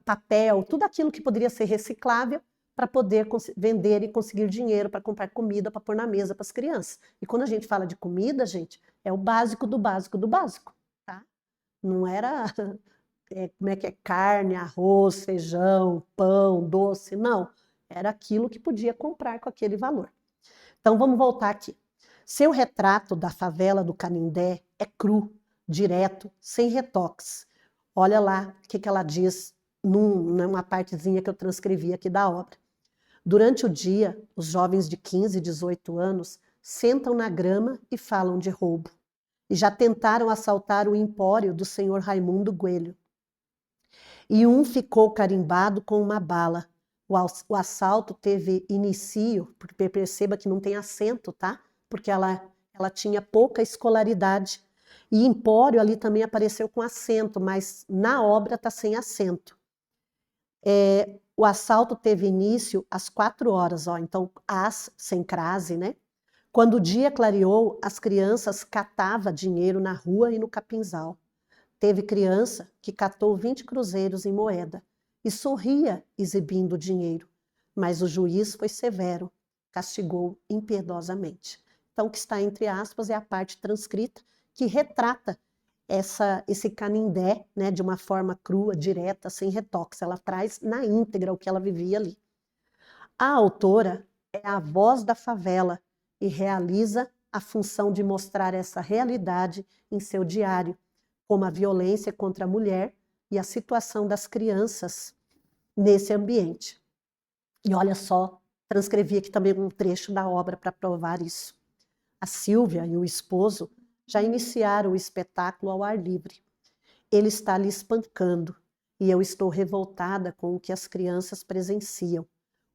papel, tudo aquilo que poderia ser reciclável, para poder vender e conseguir dinheiro para comprar comida para pôr na mesa para as crianças. E quando a gente fala de comida, gente, é o básico do básico do básico, tá? Não era como é que é, carne, arroz, feijão, pão, doce, não. Era aquilo que podia comprar com aquele valor. Então vamos voltar aqui. Seu retrato da favela do Canindé é cru, direto, sem retoques. Olha lá o que ela diz numa partezinha que eu transcrevi aqui da obra. Durante o dia, os jovens de 15 e 18 anos sentam na grama e falam de roubo. E já tentaram assaltar o empório do senhor Raimundo Goelho. E um ficou carimbado com uma bala. O assalto teve início, porque perceba que não tem acento, tá? Porque ela tinha pouca escolaridade. E empório ali também apareceu com acento, mas na obra está sem acento. O assalto teve início às 4 horas, ó, então as sem crase, né? Quando o dia clareou, as crianças catavam dinheiro na rua e no capinzal. Teve criança que catou 20 cruzeiros em moeda e sorria exibindo o dinheiro, mas o juiz foi severo, castigou impiedosamente. Então, o que está entre aspas é a parte transcrita que retrata esse Canindé, né, de uma forma crua, direta, sem retoques. Ela traz na íntegra o que ela vivia ali. A autora é a voz da favela e realiza a função de mostrar essa realidade em seu diário, como a violência contra a mulher e a situação das crianças nesse ambiente. E olha só, transcrevi aqui também um trecho da obra para provar isso. A Sílvia e o esposo já iniciaram o espetáculo ao ar livre. Ele está lhe espancando e eu estou revoltada com o que as crianças presenciam.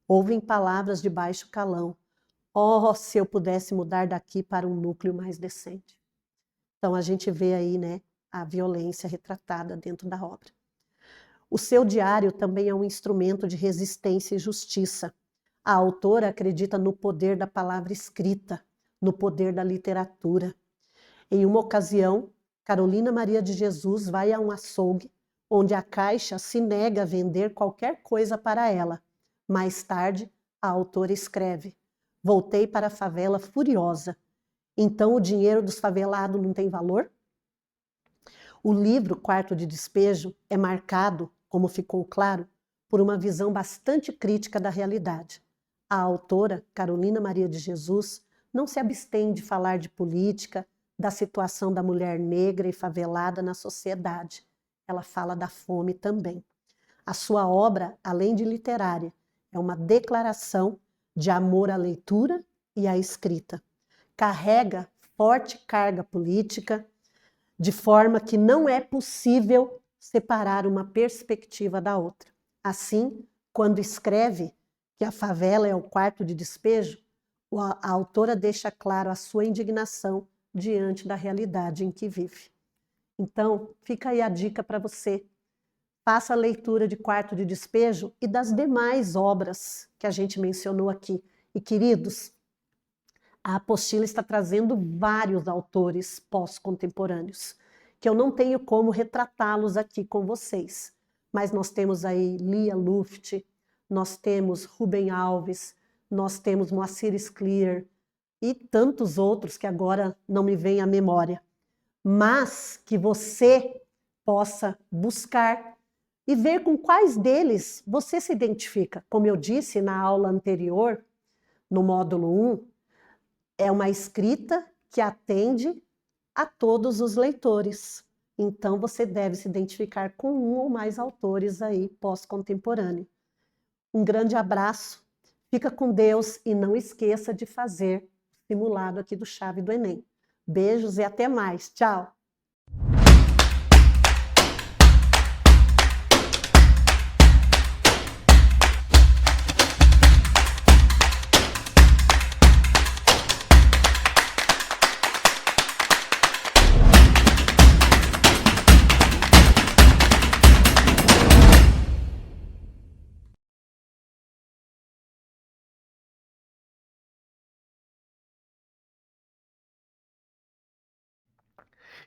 Ouvem palavras de baixo calão. Oh, se eu pudesse mudar daqui para um núcleo mais decente. Então a gente vê aí, né, a violência retratada dentro da obra. O seu diário também é um instrumento de resistência e justiça. A autora acredita no poder da palavra escrita, no poder da literatura. Em uma ocasião, Carolina Maria de Jesus vai a um açougue, onde a caixa se nega a vender qualquer coisa para ela. Mais tarde, a autora escreve: voltei para a favela furiosa. Então o dinheiro dos favelados não tem valor? O livro Quarto de Despejo é marcado, como ficou claro, por uma visão bastante crítica da realidade. A autora, Carolina Maria de Jesus, não se abstém de falar de política, da situação da mulher negra e favelada na sociedade. Ela fala da fome também. A sua obra, além de literária, é uma declaração de amor à leitura e à escrita. Carrega forte carga política, de forma que não é possível separar uma perspectiva da outra. Assim, quando escreve que a favela é o quarto de despejo, a autora deixa claro a sua indignação diante da realidade em que vive. Então, fica aí a dica para você. Faça a leitura de Quarto de Despejo e das demais obras que a gente mencionou aqui. E, queridos, a apostila está trazendo vários autores pós-contemporâneos, que eu não tenho como retratá-los aqui com vocês. Mas nós temos aí Lia Luft, nós temos Rubem Alves, nós temos Moacir Scliar e tantos outros que agora não me vêm à memória. Mas que você possa buscar e ver com quais deles você se identifica. Como eu disse na aula anterior, no módulo 1, é uma escrita que atende a todos os leitores. Então você deve se identificar com um ou mais autores aí pós-contemporâneo. Um grande abraço, fica com Deus e não esqueça de fazer o simulado aqui do Chave do Enem. Beijos e até mais. Tchau!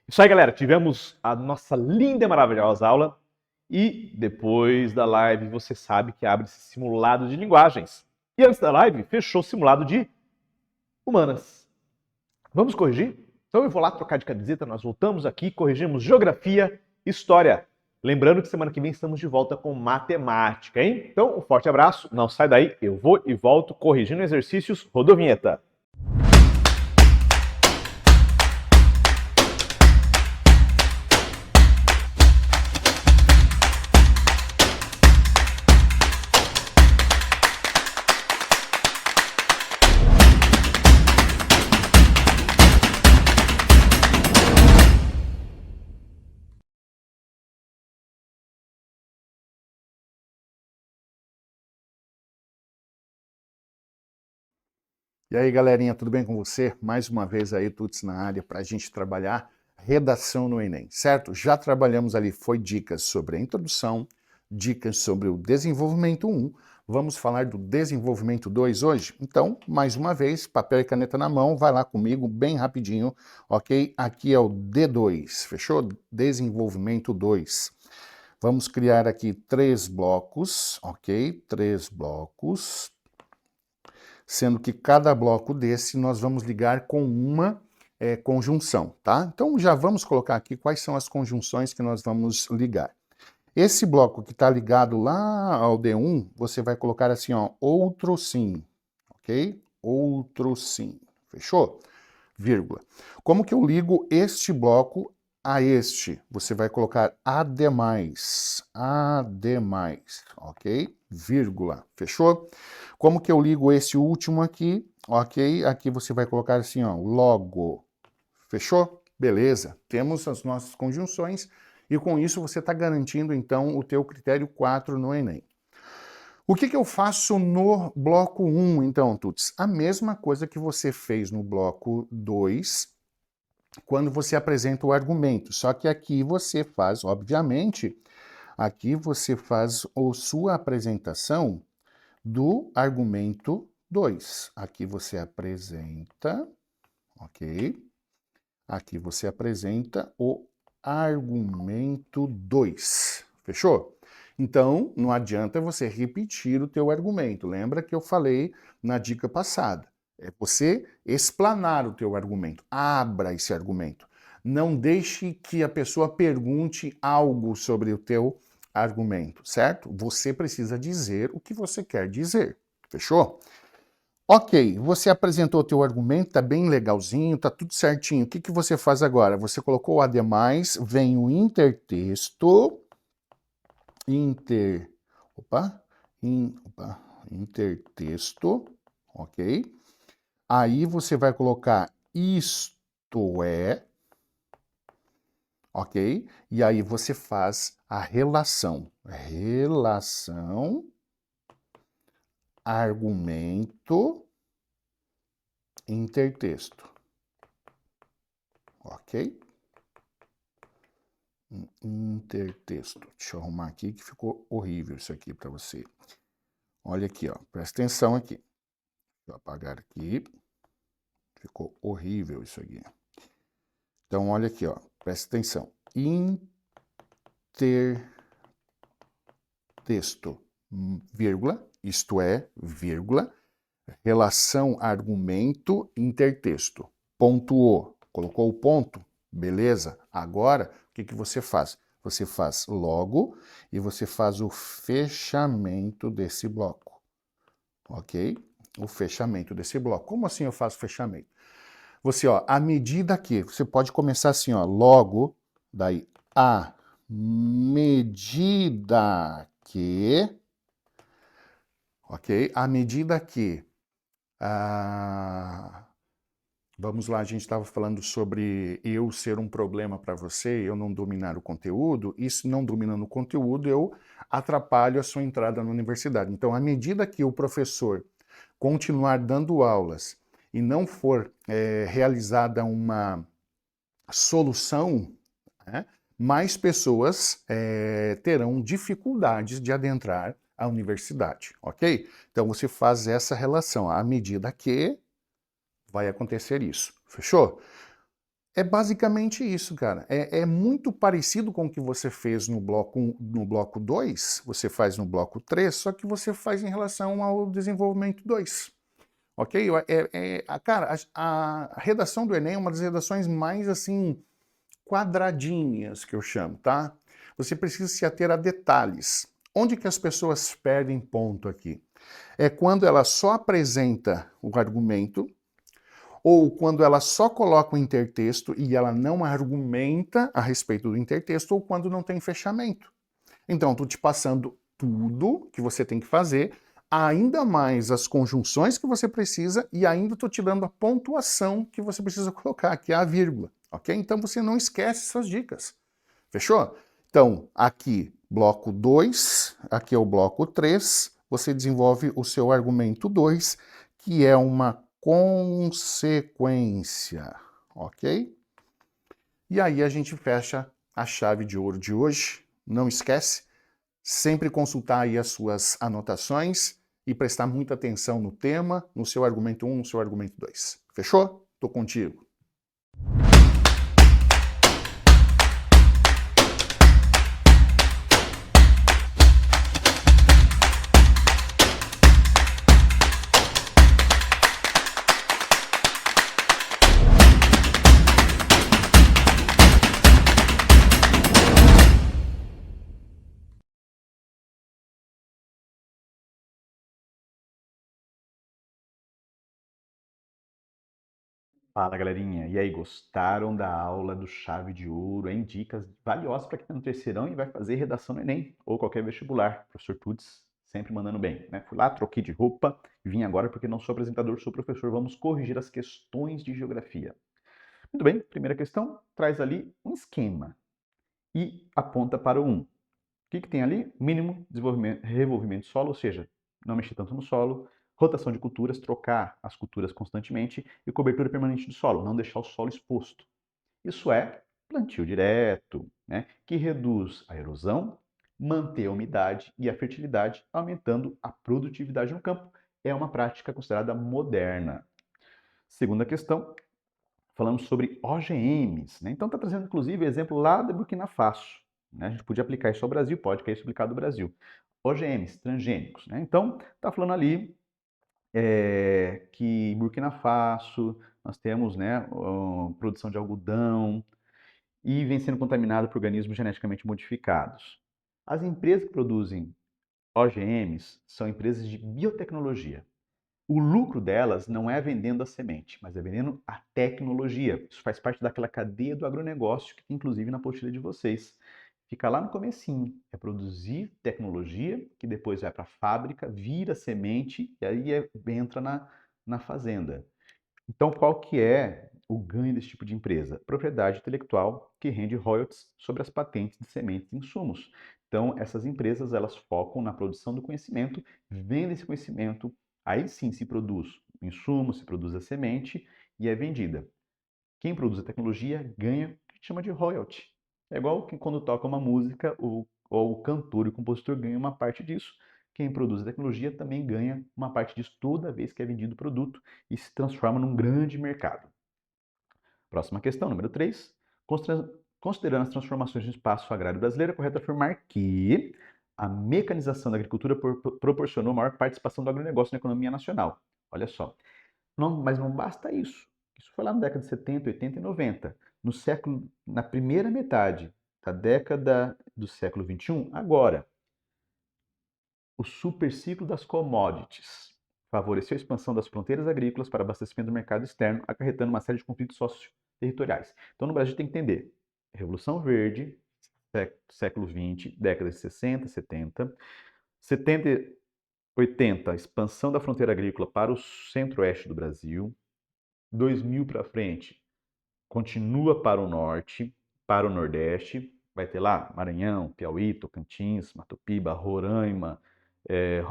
Isso aí, galera. Tivemos a nossa linda e maravilhosa aula. E depois da live, você sabe que abre esse simulado de linguagens. E antes da live, fechou o simulado de humanas. Vamos corrigir? Então eu vou lá trocar de camiseta, nós voltamos aqui, corrigimos geografia, história. Lembrando que semana que vem estamos de volta com matemática, hein? Então, um forte abraço, não sai daí, eu vou e volto corrigindo exercícios, rodou a vinheta. E aí, galerinha, tudo bem com você? Mais uma vez aí, Tuts na área, para a gente trabalhar redação no Enem, certo? Já trabalhamos ali, foi dicas sobre a introdução, dicas sobre o desenvolvimento 1, vamos falar do desenvolvimento 2 hoje? Então, mais uma vez, papel e caneta na mão, vai lá comigo bem rapidinho, ok? Aqui é o D2, fechou? Desenvolvimento 2. Vamos criar aqui 3 blocos, ok? 3 blocos, sendo que cada bloco desse nós vamos ligar com uma conjunção, tá? Então já vamos colocar aqui quais são as conjunções que nós vamos ligar. Esse bloco que está ligado lá ao D1, você vai colocar assim, ó, outro sim, ok? Outro sim, fechou? Vírgula. Como que eu ligo este bloco a este? Você vai colocar ademais, ok? Vírgula, fechou? Como que eu ligo esse último aqui? Ok, aqui você vai colocar assim, ó, logo, fechou? Beleza, temos as nossas conjunções e com isso você está garantindo então o teu critério 4 no Enem. O que eu faço no bloco 1, então, Tuts? A mesma coisa que você fez no bloco 2, quando você apresenta o argumento, só que aqui você faz, obviamente, aqui você faz a sua apresentação do argumento 2. Aqui você apresenta, ok? Aqui você apresenta o argumento 2, fechou? Então, não adianta você repetir o teu argumento. Lembra que eu falei na dica passada? É você explanar o teu argumento. Abra esse argumento. Não deixe que a pessoa pergunte algo sobre o teu argumento, certo? Você precisa dizer o que você quer dizer, fechou? Ok, você apresentou o teu argumento, tá bem legalzinho, tá tudo certinho. O que que você faz agora? Você colocou o ademais, vem o intertexto, intertexto, ok? Aí você vai colocar isto é, ok? E aí você faz a relação. Relação, argumento, intertexto. Ok? Intertexto. Deixa eu arrumar aqui que ficou horrível isso aqui para você. Olha aqui, ó. Presta atenção aqui. Deixa eu apagar aqui. Ficou horrível isso aqui. Então, olha aqui, ó. Presta atenção. Intertexto, vírgula, isto é, vírgula, relação, argumento, intertexto. Pontuou. Colocou o ponto? Beleza. Agora, o que que você faz? Você faz logo e você faz o fechamento desse bloco. Ok? O fechamento desse bloco. Como assim eu faço fechamento? Você, ó, à medida que, você pode começar assim, ó, logo, daí, à medida que, ok? À medida que, vamos lá, a gente estava falando sobre eu ser um problema para você, eu não dominar o conteúdo, isso não dominando o conteúdo, eu atrapalho a sua entrada na universidade. Então, à medida que o professor continuar dando aulas e não for realizada uma solução, né, mais pessoas terão dificuldades de adentrar a universidade, ok? Então você faz essa relação, à medida que vai acontecer isso, fechou? É basicamente isso, cara. É muito parecido com o que você fez no bloco 1, no bloco 2, você faz no bloco 3, só que você faz em relação ao desenvolvimento 2. Ok? Cara, a redação do Enem é uma das redações mais, assim, quadradinhas, que eu chamo, tá? Você precisa se ater a detalhes. Onde que as pessoas perdem ponto aqui? É quando ela só apresenta o argumento, ou quando ela só coloca o intertexto e ela não argumenta a respeito do intertexto, ou quando não tem fechamento. Então, estou te passando tudo que você tem que fazer, ainda mais as conjunções que você precisa, e ainda estou te dando a pontuação que você precisa colocar, que é a vírgula, ok? Então, você não esquece essas dicas. Fechou? Então, aqui, bloco 2, aqui é o bloco 3, você desenvolve o seu argumento 2, que é uma consequência, ok? E aí a gente fecha a chave de ouro de hoje. Não esquece, sempre consultar aí as suas anotações e prestar muita atenção no tema, no seu argumento 1, no seu argumento 2. Fechou? Tô contigo. Fala, galerinha. E aí, gostaram da aula do Chave de Ouro? Hein? Dicas valiosas para quem está no terceirão e vai fazer redação no Enem ou qualquer vestibular. Professor Tudes sempre mandando bem, né? Fui lá, troquei de roupa e vim agora porque não sou apresentador, sou professor. Vamos corrigir as questões de geografia. Muito bem, primeira questão traz ali um esquema e aponta para o 1. O que tem ali? Mínimo revolvimento de solo, ou seja, não mexer tanto no solo, rotação de culturas, trocar as culturas constantemente e cobertura permanente do solo, não deixar o solo exposto. Isso é plantio direto, né, que reduz a erosão, mantém a umidade e a fertilidade, aumentando a produtividade no campo. É uma prática considerada moderna. Segunda questão, falamos sobre OGMs, né? Então está trazendo inclusive exemplo lá da Burkina Faso, né? A gente podia aplicar isso ao Brasil, pode, que é isso aplicado ao Brasil. OGMs, transgênicos, né? Então está falando ali que em Burkina Faso nós temos, né, produção de algodão e vem sendo contaminado por organismos geneticamente modificados. As empresas que produzem OGMs são empresas de biotecnologia. O lucro delas não é vendendo a semente, mas é vendendo a tecnologia. Isso faz parte daquela cadeia do agronegócio que tem inclusive na apostila de vocês. Fica lá no comecinho, é produzir tecnologia que depois vai para a fábrica, vira semente e aí entra na fazenda. Então, qual que é o ganho desse tipo de empresa? Propriedade intelectual que rende royalties sobre as patentes de sementes e insumos. Então, essas empresas, elas focam na produção do conhecimento, vendem esse conhecimento, aí sim se produz o insumo, se produz a semente e é vendida. Quem produz a tecnologia ganha o que a gente chama de royalty. É igual que quando toca uma música, o cantor e o compositor ganham uma parte disso. Quem produz a tecnologia também ganha uma parte disso toda vez que é vendido o produto e se transforma num grande mercado. Próxima questão, número 3. Considerando as transformações no espaço agrário brasileiro, é correto afirmar que a mecanização da agricultura proporcionou maior participação do agronegócio na economia nacional. Olha só. Mas não basta isso. Isso foi lá na década de 70, 80 e 90. Na primeira metade da década do século 21, agora, o superciclo das commodities favoreceu a expansão das fronteiras agrícolas para abastecimento do mercado externo, acarretando uma série de conflitos socio-territoriais. Então, no Brasil tem que entender Revolução Verde, século 20, década de 60, 70, 70 e 80, expansão da fronteira agrícola para o centro-oeste do Brasil, 2000 para frente, continua para o norte, para o nordeste, vai ter lá Maranhão, Piauí, Tocantins, Mato Piba, Roraima,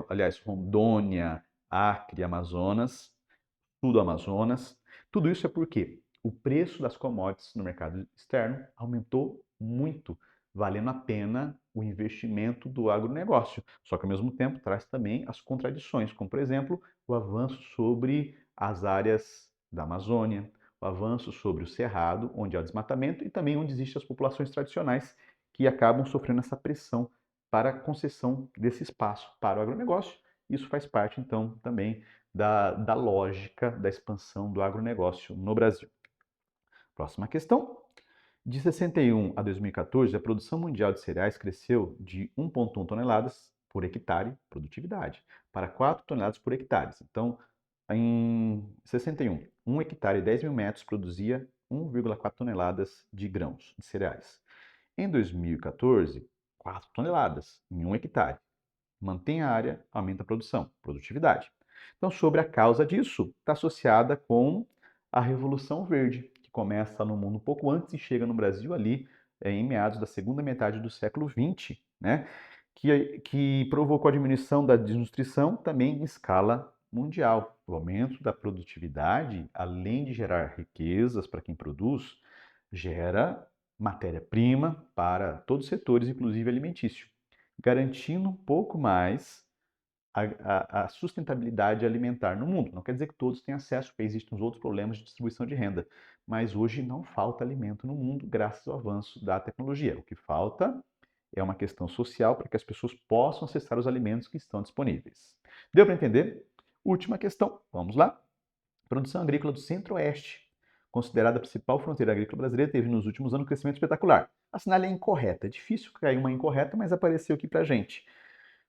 aliás, Rondônia, Acre, Amazonas, tudo Amazonas. Tudo isso é porque o preço das commodities no mercado externo aumentou muito, valendo a pena o investimento do agronegócio. Só que, ao mesmo tempo, traz também as contradições, como, por exemplo, o avanço sobre as áreas da Amazônia, o avanço sobre o cerrado, onde há o desmatamento, e também onde existem as populações tradicionais que acabam sofrendo essa pressão para a concessão desse espaço para o agronegócio. Isso faz parte, então, também da lógica da expansão do agronegócio no Brasil. Próxima questão. De 61 a 2014, a produção mundial de cereais cresceu de 1,1 toneladas por hectare, produtividade, para 4 toneladas por hectare. Então, em 61, 1 hectare e 10 mil metros produzia 1,4 toneladas de grãos, de cereais. Em 2014, 4 toneladas em 1 hectare. Mantém a área, aumenta a produção, produtividade. Então, sobre a causa disso, está associada com a Revolução Verde, que começa no mundo um pouco antes e chega no Brasil ali em meados da segunda metade do século XX, né? Que provocou a diminuição da desnutrição também em escala mundial. O aumento da produtividade, além de gerar riquezas para quem produz, gera matéria-prima para todos os setores, inclusive alimentício, garantindo um pouco mais a sustentabilidade alimentar no mundo. Não quer dizer que todos tenham acesso, porque existem os outros problemas de distribuição de renda. Mas hoje não falta alimento no mundo graças ao avanço da tecnologia. O que falta é uma questão social para que as pessoas possam acessar os alimentos que estão disponíveis. Deu para entender? Última questão, vamos lá. Produção agrícola do Centro-Oeste, considerada a principal fronteira agrícola brasileira, teve nos últimos anos um crescimento espetacular. A sinalha é incorreta. É difícil cair uma incorreta, mas apareceu aqui para a gente.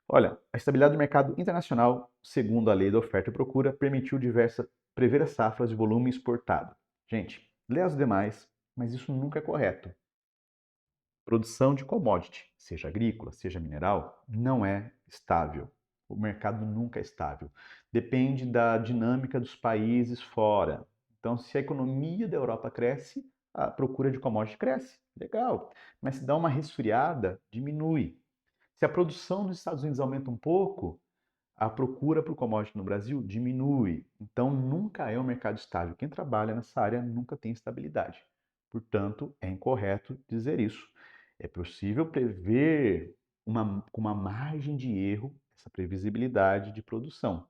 Olha, a estabilidade do mercado internacional, segundo a lei da oferta e procura, permitiu prever as safras de volume exportado. Gente, lê as demais, mas isso nunca é correto. Produção de commodity, seja agrícola, seja mineral, não é estável. O mercado nunca é estável. Depende da dinâmica dos países fora. Então, se a economia da Europa cresce, a procura de commodity cresce. Legal. Mas se dá uma resfriada, diminui. Se a produção nos Estados Unidos aumenta um pouco, a procura por commodity no Brasil diminui. Então, nunca é um mercado estável. Quem trabalha nessa área nunca tem estabilidade. Portanto, é incorreto dizer isso. É possível prever com uma margem de erro essa previsibilidade de produção,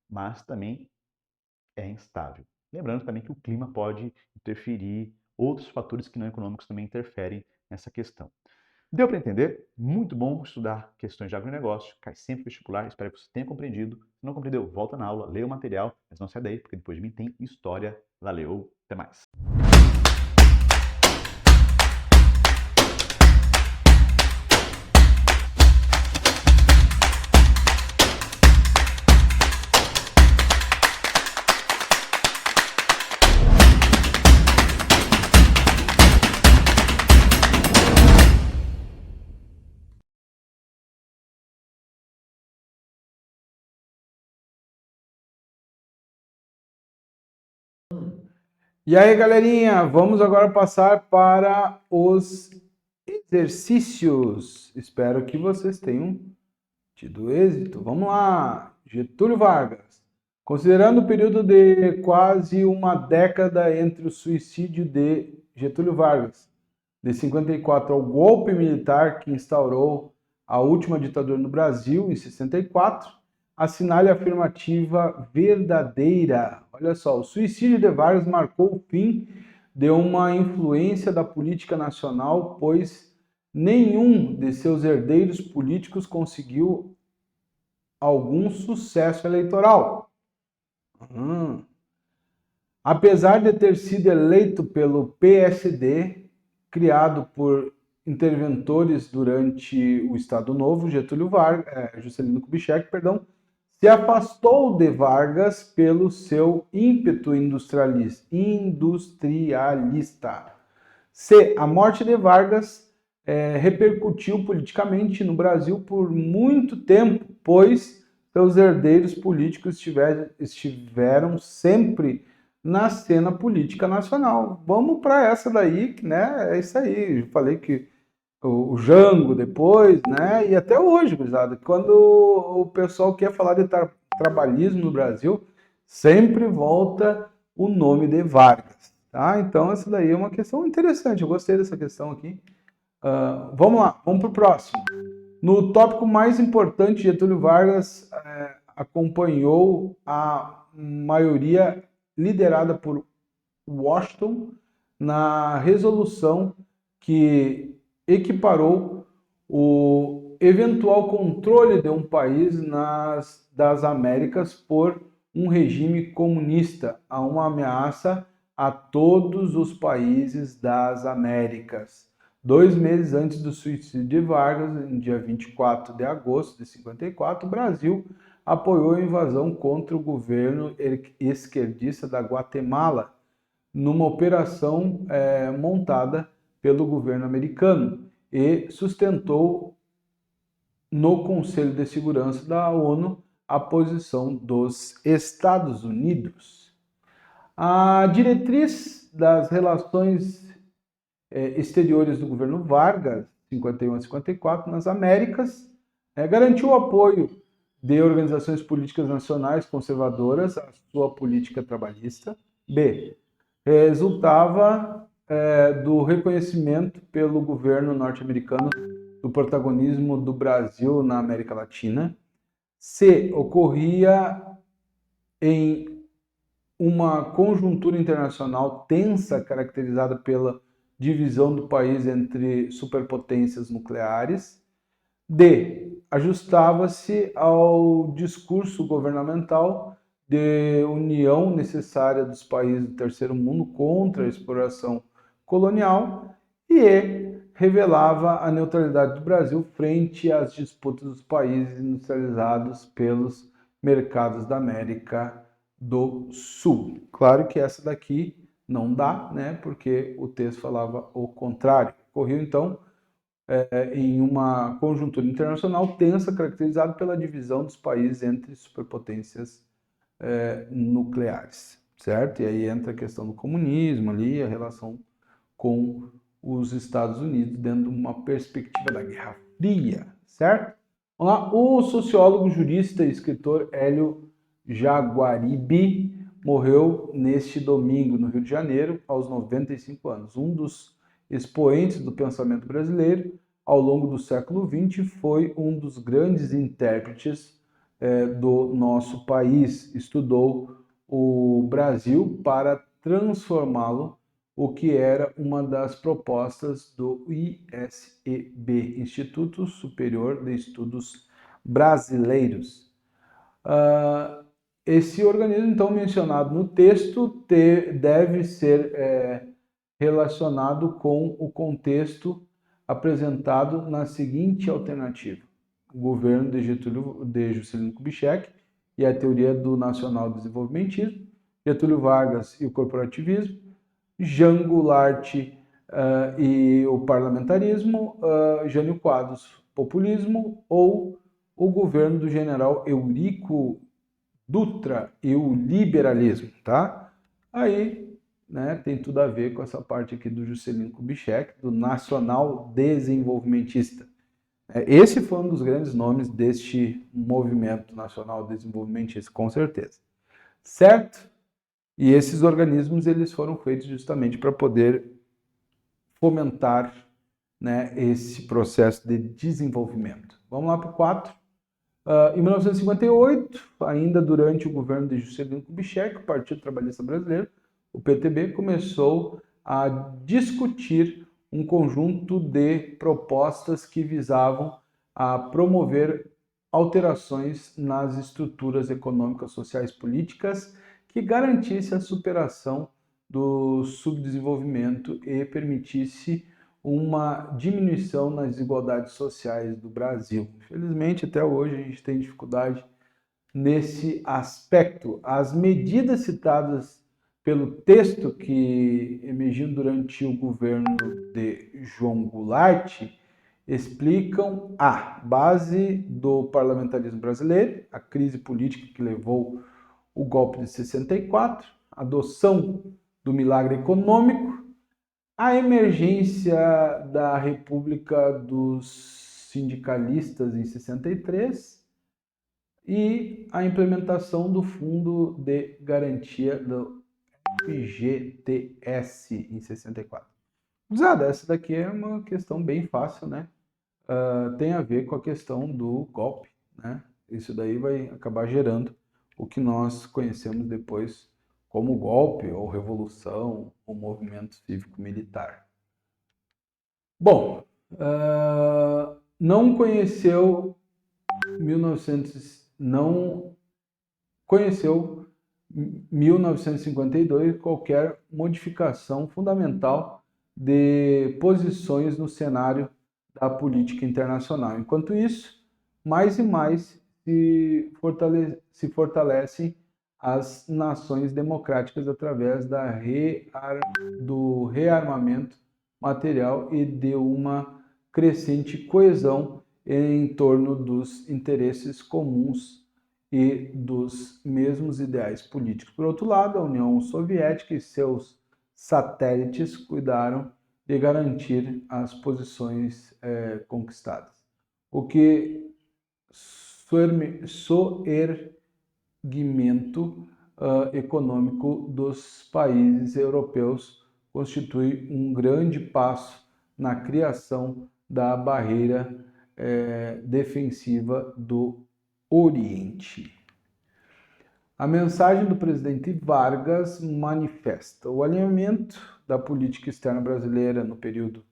mas também é instável. Lembrando também que o clima pode interferir, outros fatores que não econômicos também interferem nessa questão. Deu para entender? Muito bom estudar questões de agronegócio, cai sempre vestibular, espero que você tenha compreendido. Se não compreendeu, volta na aula, leia o material, mas não sai daí, porque depois de mim tem história. Valeu, até mais. E aí, galerinha, vamos agora passar para os exercícios. Espero que vocês tenham tido êxito. Vamos lá. Getúlio Vargas. Considerando o período de quase uma década entre o suicídio de Getúlio Vargas, de 54, ao golpe militar que instaurou a última ditadura no Brasil, em 64, assinale a afirmativa verdadeira. Olha só, o suicídio de Vargas marcou o fim de uma influência da política nacional, pois nenhum de seus herdeiros políticos conseguiu algum sucesso eleitoral. Apesar de ter sido eleito pelo PSD, criado por interventores durante o Estado Novo, Juscelino Kubitschek, se afastou de Vargas pelo seu ímpeto industrialista. A morte de Vargas repercutiu politicamente no Brasil por muito tempo, pois seus herdeiros políticos estiveram sempre na cena política nacional. Vamos para essa daí, né? É isso aí. Eu falei que o Jango depois, né? E até hoje, gurizada, quando o pessoal quer falar de trabalhismo no Brasil, sempre volta o nome de Vargas, tá? Então essa daí é uma questão interessante, eu gostei dessa questão aqui. Vamos lá, vamos para o próximo. No tópico mais importante, Getúlio Vargas acompanhou a maioria liderada por Washington na resolução que equiparou o eventual controle de um país das Américas por um regime comunista a uma ameaça a todos os países das Américas. 2 meses antes do suicídio de Vargas, em dia 24 de agosto de 54, o Brasil apoiou a invasão contra o governo esquerdista da Guatemala, numa operação montada pelo governo americano e sustentou no Conselho de Segurança da ONU a posição dos Estados Unidos. A diretriz das relações exteriores do governo Vargas, 51 a 54, nas Américas, garantiu o apoio de organizações políticas nacionais conservadoras à sua política trabalhista. B. Resultava do reconhecimento pelo governo norte-americano do protagonismo do Brasil na América Latina. C. Ocorria em uma conjuntura internacional tensa, caracterizada pela divisão do país entre superpotências nucleares. D. Ajustava-se ao discurso governamental de união necessária dos países do terceiro mundo contra a exploração colonial. E E. Revelava a neutralidade do Brasil frente às disputas dos países industrializados pelos mercados da América do Sul. Claro que essa daqui não dá, né? Porque o texto falava o contrário. Ocorreu, então, em uma conjuntura internacional tensa, caracterizada pela divisão dos países entre superpotências nucleares, certo? E aí entra a questão do comunismo ali, a relação com os Estados Unidos dentro de uma perspectiva da Guerra Fria, certo? Vamos lá. O sociólogo, jurista e escritor Hélio Jaguaribe morreu neste domingo no Rio de Janeiro, aos 95 anos. Um dos expoentes do pensamento brasileiro ao longo do século XX, foi um dos grandes intérpretes do nosso país. Estudou o Brasil para transformá-lo o que era uma das propostas do ISEB, Instituto Superior de Estudos Brasileiros. Esse organismo, então, mencionado no texto, deve ser relacionado com o contexto apresentado na seguinte alternativa: o governo de Juscelino Kubitschek e a teoria do nacional desenvolvimentismo, Getúlio Vargas e o corporativismo, Jango Goulart e o parlamentarismo, Jânio Quadros, populismo, ou o governo do general Eurico Dutra e o liberalismo, tá? Aí, né, tem tudo a ver com essa parte aqui do Juscelino Kubitschek, do nacional desenvolvimentista. Esse foi um dos grandes nomes deste movimento nacional desenvolvimentista, com certeza. Certo? E esses organismos, eles foram feitos justamente para poder fomentar, né, esse processo de desenvolvimento. Vamos lá para o 4. Em 1958, ainda durante o governo de Juscelino Kubitschek, o Partido Trabalhista Brasileiro, o PTB, começou a discutir um conjunto de propostas que visavam a promover alterações nas estruturas econômicas, sociais e políticas que garantisse a superação do subdesenvolvimento e permitisse uma diminuição nas desigualdades sociais do Brasil. Infelizmente, até hoje, a gente tem dificuldade nesse aspecto. As medidas citadas pelo texto que emergiu durante o governo de João Goulart explicam a base do parlamentarismo brasileiro, a crise política que levou o golpe de 64, a adoção do milagre econômico, a emergência da República dos Sindicalistas em 63 e a implementação do Fundo de Garantia do FGTS em 64. Usada, essa daqui é uma questão bem fácil, né? Tem a ver com a questão do golpe, né? Isso daí vai acabar gerando o que nós conhecemos depois como golpe, ou revolução, ou movimento cívico-militar. Bom, não conheceu 1952 qualquer modificação fundamental de posições no cenário da política internacional. Enquanto isso, mais e mais se fortalecem as nações democráticas através do rearmamento material e de uma crescente coesão em torno dos interesses comuns e dos mesmos ideais políticos. Por outro lado, a União Soviética e seus satélites cuidaram de garantir as posições conquistadas, o que soerguimento econômico dos países europeus constitui um grande passo na criação da barreira defensiva do Oriente. A mensagem do presidente Vargas manifesta o alinhamento da política externa brasileira no período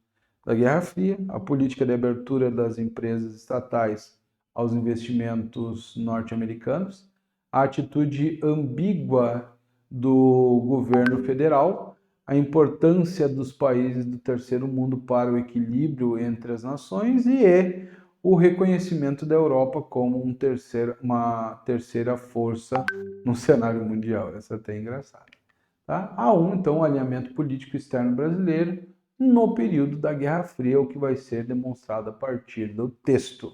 da Guerra Fria, a política de abertura das empresas estatais aos investimentos norte-americanos, a atitude ambígua do governo federal, a importância dos países do terceiro mundo para o equilíbrio entre as nações e o reconhecimento da Europa como uma terceira força no cenário mundial. Essa é até engraçada. Tá? Há então, um alinhamento político externo brasileiro no período da Guerra Fria, o que vai ser demonstrado a partir do texto.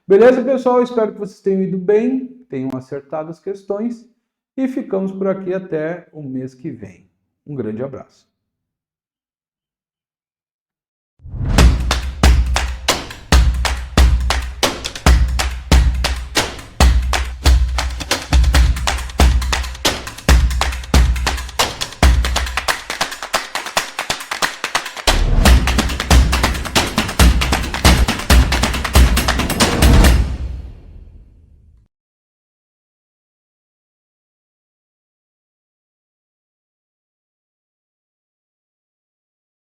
Beleza, pessoal? Espero que vocês tenham ido bem, tenham acertado as questões e ficamos por aqui até o mês que vem. Um grande abraço.